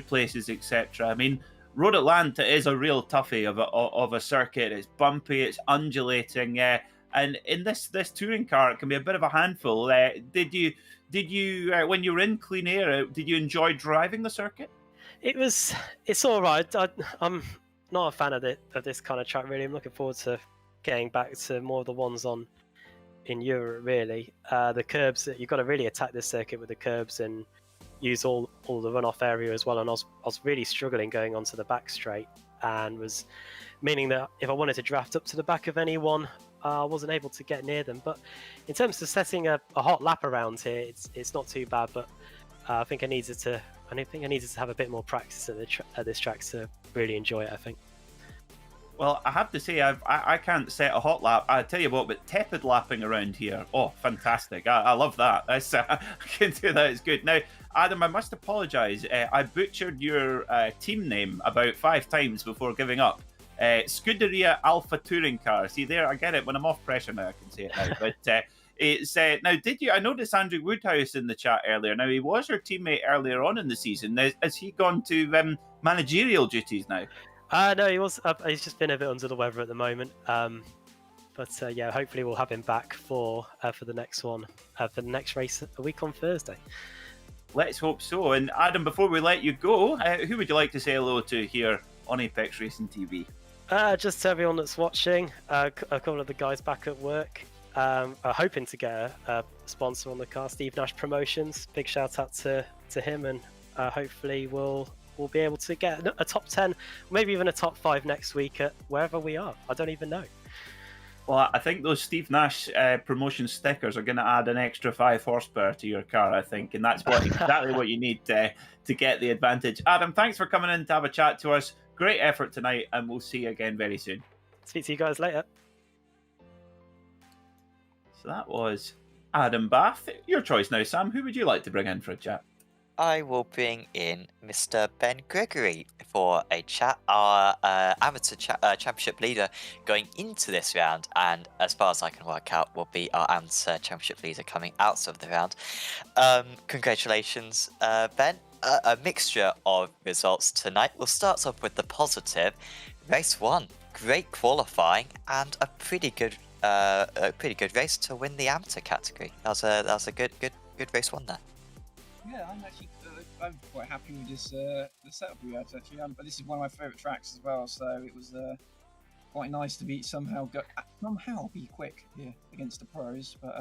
places, etc. I mean, Road Atlanta is a real toughie of a circuit. It's bumpy, it's undulating. And in this touring car, it can be a bit of a handful. Did you when you were in clean air, did you enjoy driving the circuit? It's all right. I'm not a fan of this kind of track, really. I'm looking forward to getting back to more of the ones in Europe, really. The curbs, you've got to really attack this circuit with the curbs and use all the runoff area as well. And I was really struggling going onto the back straight, and was meaning that if I wanted to draft up to the back of anyone, I wasn't able to get near them. But in terms of setting a hot lap around here, it's not too bad. But I think I needed to have a bit more practice at this track to really enjoy it, I think. Well, I have to say, I can't set a hot lap. I tell you what, but tepid lapping around here, oh, fantastic! I love that. I can do that. It's good. Now, Adam, I must apologise. I butchered your team name about 5 times before giving up. Scuderia Alpha Touring Car. See there, I get it. When I'm off pressure now, I can say it now. But it's now. Did you? I noticed Andrew Woodhouse in the chat earlier. Now he was your teammate earlier on in the season. Has he gone to managerial duties now? No, he was. He's just been a bit under the weather at the moment. But yeah, hopefully we'll have him back for the next one, for the next race a week on Thursday. Let's hope so. And Adam, before we let you go, who would you like to say hello to here on Apex Racing TV? Just to everyone that's watching, a couple of the guys back at work are hoping to get a sponsor on the car, Steve Nash Promotions. Big shout out to him, and hopefully we'll be able to get a top 10, maybe even a top 5 next week at wherever we are. I don't even know. Well, I think those Steve Nash promotion stickers are going to add an extra 5 horsepower to your car, I think, and that's exactly what you need to get the advantage. Adam, thanks for coming in to have a chat to us. Great effort tonight, and we'll see you again very soon. Speak to you guys later. So that was Adam Bath. Your choice now, Sam. Who would you like to bring in for a chat? I will bring in Mr. Ben Gregory for a chat, our amateur championship leader going into this round, and as far as I can work out, will be our amateur championship leader coming out of the round. Congratulations, Ben. A mixture of results tonight. We'll start off with the positive. Race 1, great qualifying, and a pretty good race to win the amateur category. That was a good race 1 there. Yeah, I'm quite happy with this the setup we had actually. But this is one of my favourite tracks as well, so it was quite nice to be somehow be quick here against the pros. But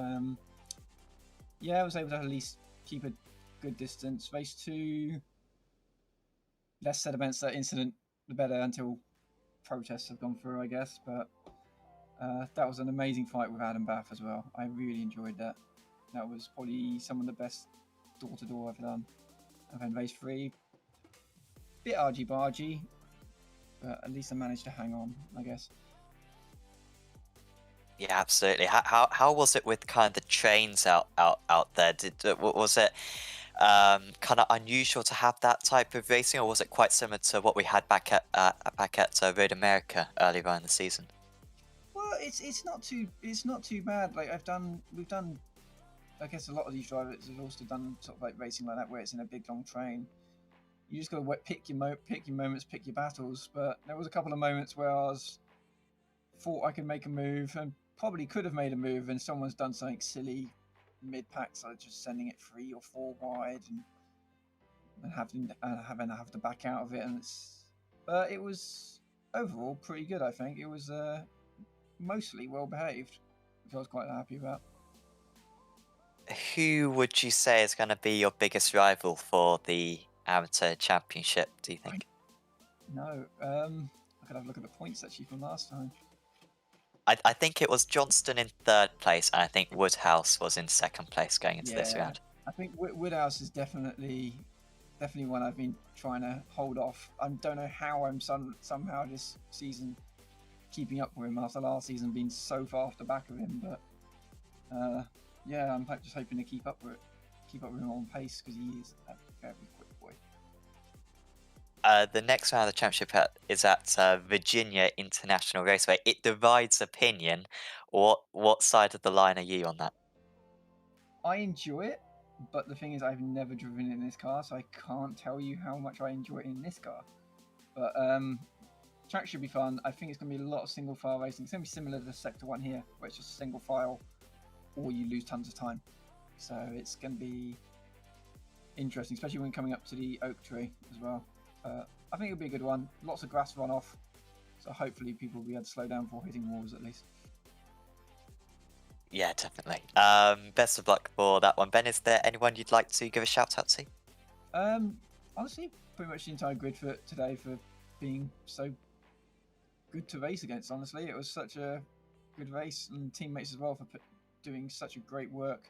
yeah, I was able to at least keep a good distance. Race 2, less said about that incident, the better, until protests have gone through, I guess. But that was an amazing fight with Adam Bath as well. I really enjoyed that. That was probably some of the best door-to-door I've done. And then race 3, bit argy-bargy, but at least I managed to hang on, I guess. Yeah, absolutely. How was it with kind of the trains out there? Was it kind of unusual to have that type of racing, or was it quite similar to what we had back at Road America earlier on in the season? Well, it's not too bad. Like we've done. I guess a lot of these drivers have also done sort of like racing like that, where it's in a big long train. You just got to pick your moments, pick your battles. But there was a couple of moments where I thought I could make a move, and probably could have made a move, and someone's done something silly mid-pack, so just sending it 3 or 4 wide, and having to back out of it. But it was overall pretty good. I think it was mostly well behaved, which I was quite happy about. Who would you say is going to be your biggest rival for the amateur championship, do you think? No, I could have a look at the points actually from last time. I think it was Johnston in 3rd place, and I think Woodhouse was in 2nd place going into this round. I think Woodhouse is definitely one I've been trying to hold off. I don't know how I'm somehow this season keeping up with him after last season being so far off the back of him, but yeah, I'm just hoping to keep up with him on pace, because he is a very quick boy. The next round of the championship is at Virginia International Raceway. It divides opinion. What side of the line are you on that? I enjoy it, but the thing is, I've never driven in this car, so I can't tell you how much I enjoy it in this car. But track should be fun. I think it's going to be a lot of single file racing. It's going to be similar to Sector 1 here, where it's just single file, or you lose tons of time. So it's going to be interesting, especially when coming up to the oak tree as well. I think it'll be a good one. Lots of grass runoff, so hopefully people will be able to slow down before hitting walls at least. Yeah, definitely. Best of luck for that one. Ben, is there anyone you'd like to give a shout out to? Honestly, pretty much the entire grid for today for being so good to race against. Honestly, it was such a good race, and teammates as well for doing such a great work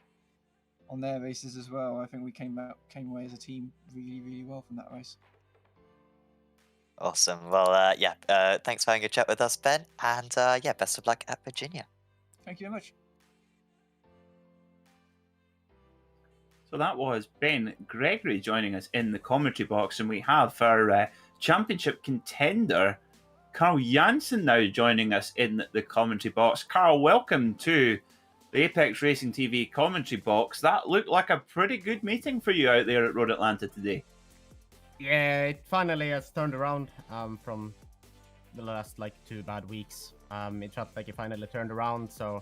on their races as well. I think we came away as a team really, really well from that race. Awesome. Well, thanks for having a chat with us, Ben, and best of luck at Virginia. Thank you very much. So that was Ben Gregory joining us in the commentary box, and we have our championship contender, Carl Janssen, now joining us in the commentary box. Carl, welcome to the Apex Racing TV commentary box. That looked like a pretty good meeting for you out there at Road Atlanta today. Yeah, it finally has turned around from the last 2 bad weeks. It felt like it finally turned around, so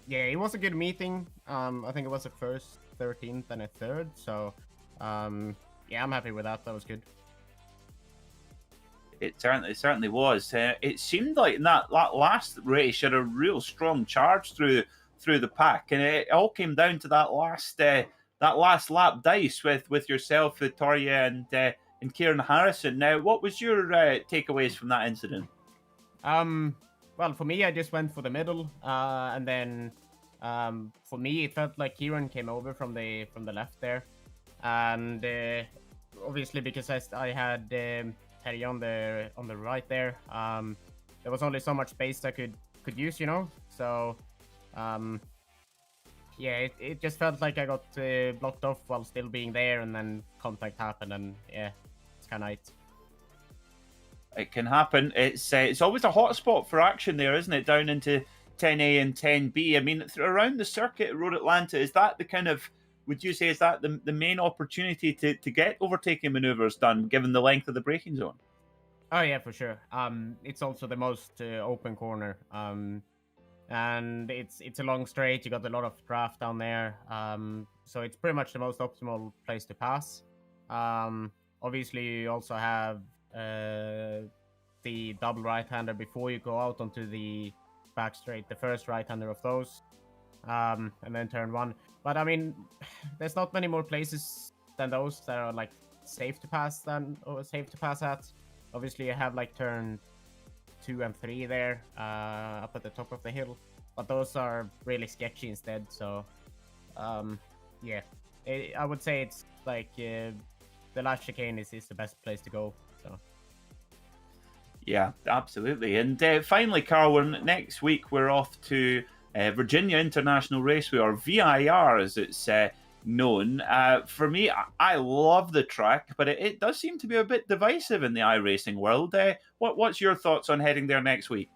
yeah, it was a good meeting. I think it was a first, 13th, and a 3rd, so yeah, I'm happy with that. That was good. It certainly was. It seemed like in that last race you had a real strong charge through the pack, and it all came down to that last lap dice with yourself, Victoria, and Kieran Harrison. Now, what was your takeaways from that incident? Well, for me, I just went for the middle, and then for me, it felt like Kieran came over from the left there, and obviously because I had Terry on the right there, there was only so much space I could use, you know. So yeah, it just felt like I got blocked off while still being there, and then contact happened, and yeah, it's kind of it. It can happen. It's always a hot spot for action there, isn't it? Down into 10A and 10B. I mean, around the circuit at Road Atlanta, is that the kind of, would you say, is that the main opportunity to get overtaking maneuvers done, given the length of the braking zone? Oh yeah, for sure. It's also the most open corner. And it's a long straight. You got a lot of draft down there. So it's pretty much the most optimal place to pass. Obviously, you also have the double right-hander before you go out onto the back straight, the first right-hander of those, and then turn one. But I mean, there's not many more places than those that are like safe to pass at. Obviously, you have like turn 2 and 3 there, up at the top of the hill, but those are really sketchy instead. So, yeah, I would say it's like the last chicane is the best place to go. So. Yeah, absolutely. And finally, Carl, next week we're off to Virginia International Raceway, or VIR as it's known. For me, I love the track, but it does seem to be a bit divisive in the iRacing world. What's your thoughts on heading there next week?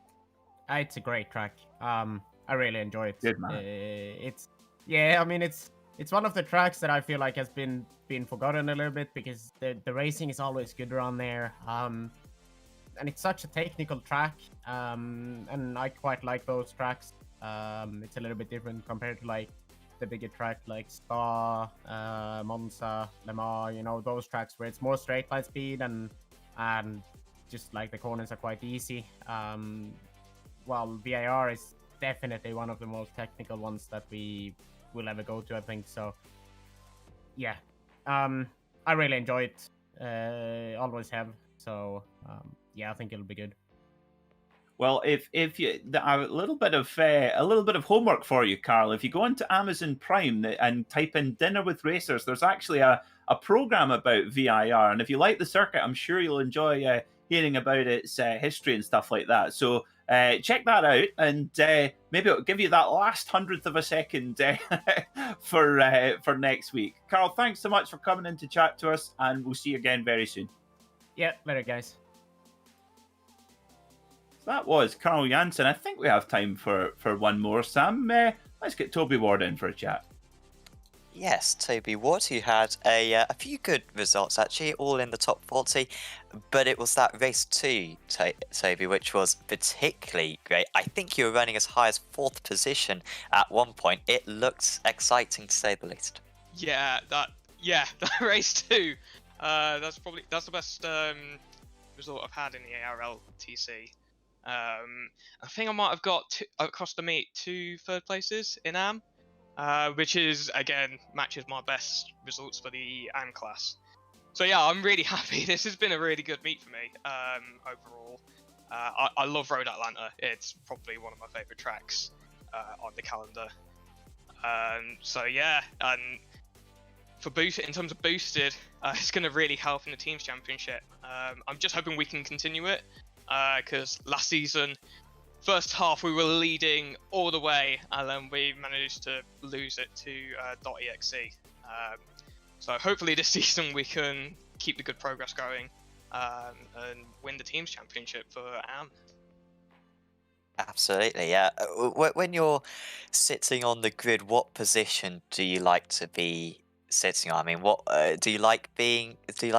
It's a great track. I really enjoy it. Good man. It's one of the tracks that I feel like has been forgotten a little bit, because the racing is always good around there. And it's such a technical track, and I quite like those tracks. It's a little bit different compared to like the bigger track like Spa, Monza, Le Mans, you know, those tracks where it's more straight line speed and just like the corners are quite easy. While VIR is definitely one of the most technical ones that we will ever go to, I think. So yeah, I really enjoy it. Always have. So yeah, I think it'll be good. Well, if you a little bit of homework for you, Carl. If you go into Amazon Prime and type in "Dinner with Racers," there's actually a program about VIR, and if you like the circuit, I'm sure you'll enjoy hearing about its history and stuff like that. So check that out, and maybe it'll give you that last 100th of a second for next week. Carl, thanks so much for coming in to chat to us, and we'll see you again very soon. Yeah, later, guys. That was Carl Janssen. I think we have time for one more. Sam, let's get Toby Ward in for a chat. Yes, Toby Ward, who had a few good results, actually, all in the top 40, but it was that race 2, Toby, which was particularly great. I think you were running as high as 4th position at one point. It looked exciting, to say the least. Yeah, that race 2. That's the best result I've had in the ARLTC. I think I might have got across the meet 2 third places in AM, which is again matches my best results for the AM class. So yeah, I'm really happy. This has been a really good meet for me overall. I love Road Atlanta. It's probably one of my favourite tracks on the calendar. So yeah, and in terms of boosted, it's going to really help in the teams championship. I'm just hoping we can continue it, because last season, first half we were leading all the way, and then we managed to lose it to .exe. So hopefully this season we can keep the good progress going and win the teams championship for AM. Absolutely, yeah. When you're sitting on the grid, what position do you like to be sitting on? I mean, what do you like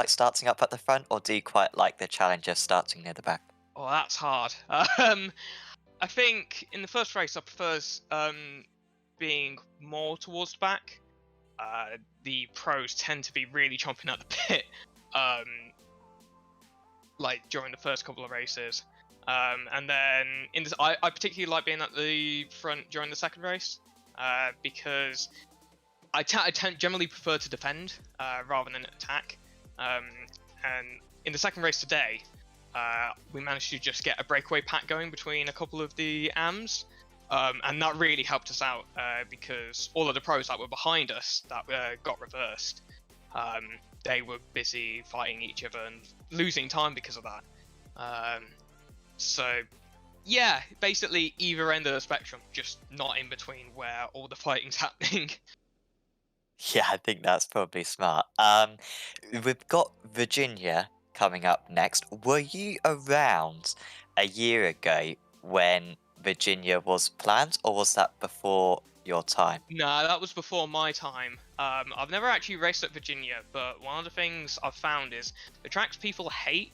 starting up at the front, or do you quite like the challenge of starting near the back? Oh, that's hard. I think in the first race I prefer being more towards the back. The pros tend to be really chomping at the bit like during the first couple of races. And then I particularly like being at the front during the second race because I generally prefer to defend rather than attack. And in the second race today, we managed to just get a breakaway pack going between a couple of the AMs. And that really helped us out because all of the pros that were behind us that got reversed, they were busy fighting each other and losing time because of that. So, yeah, basically either end of the spectrum, just not in between where all the fighting's happening. Yeah, I think that's probably smart. We've got Virginia coming up next. Were you around a year ago when Virginia was planned, or was that before your time? No, that was before my time. I've never actually raced at Virginia, but one of the things I've found is the tracks people hate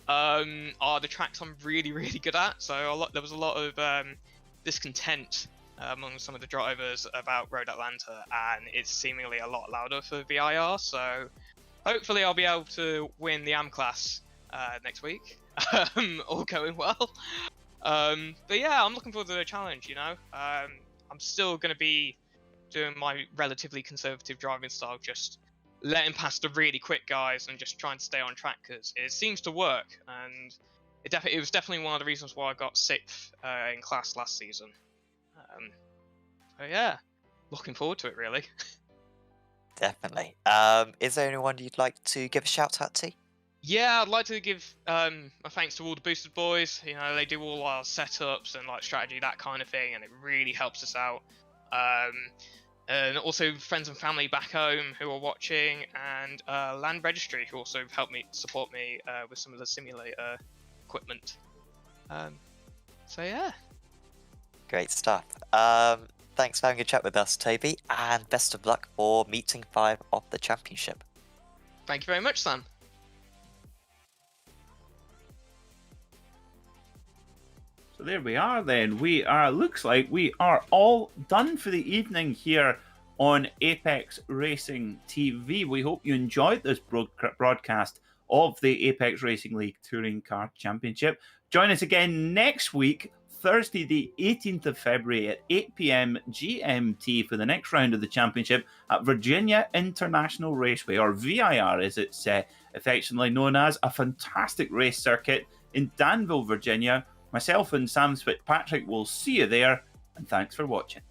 are the tracks I'm really, really good at. So there was a lot of discontent among some of the drivers about Road Atlanta, and it's seemingly a lot louder for VIR. So hopefully I'll be able to win the AM class next week, all going well. But yeah, I'm looking forward to the challenge, you know. I'm still going to be doing my relatively conservative driving style, just letting past the really quick guys and just trying to stay on track because it seems to work. And it was definitely one of the reasons why I got 6th in class last season. So yeah, looking forward to it really. Definitely. Is there anyone you'd like to give a shout out to? Yeah, I'd like to give my thanks to all the Boosted boys. You know, they do all our setups and like strategy, that kind of thing, and it really helps us out. And also friends and family back home who are watching, and Land Registry who also helped me support me with some of the simulator equipment. So yeah. Great stuff. Thanks for having a chat with us, Toby, and best of luck for meeting 5 of the championship. Thank you very much, Sam. So there we are then. Looks like we are all done for the evening here on Apex Racing TV. We hope you enjoyed this broadcast of the Apex Racing League Touring Car Championship. Join us again next week, Thursday the 18th of February at 8 p.m. GMT for the next round of the championship at Virginia International Raceway, or VIR as it's affectionately known as, a fantastic race circuit in Danville, Virginia. Myself and Sam Fitzpatrick will see you there, and thanks for watching.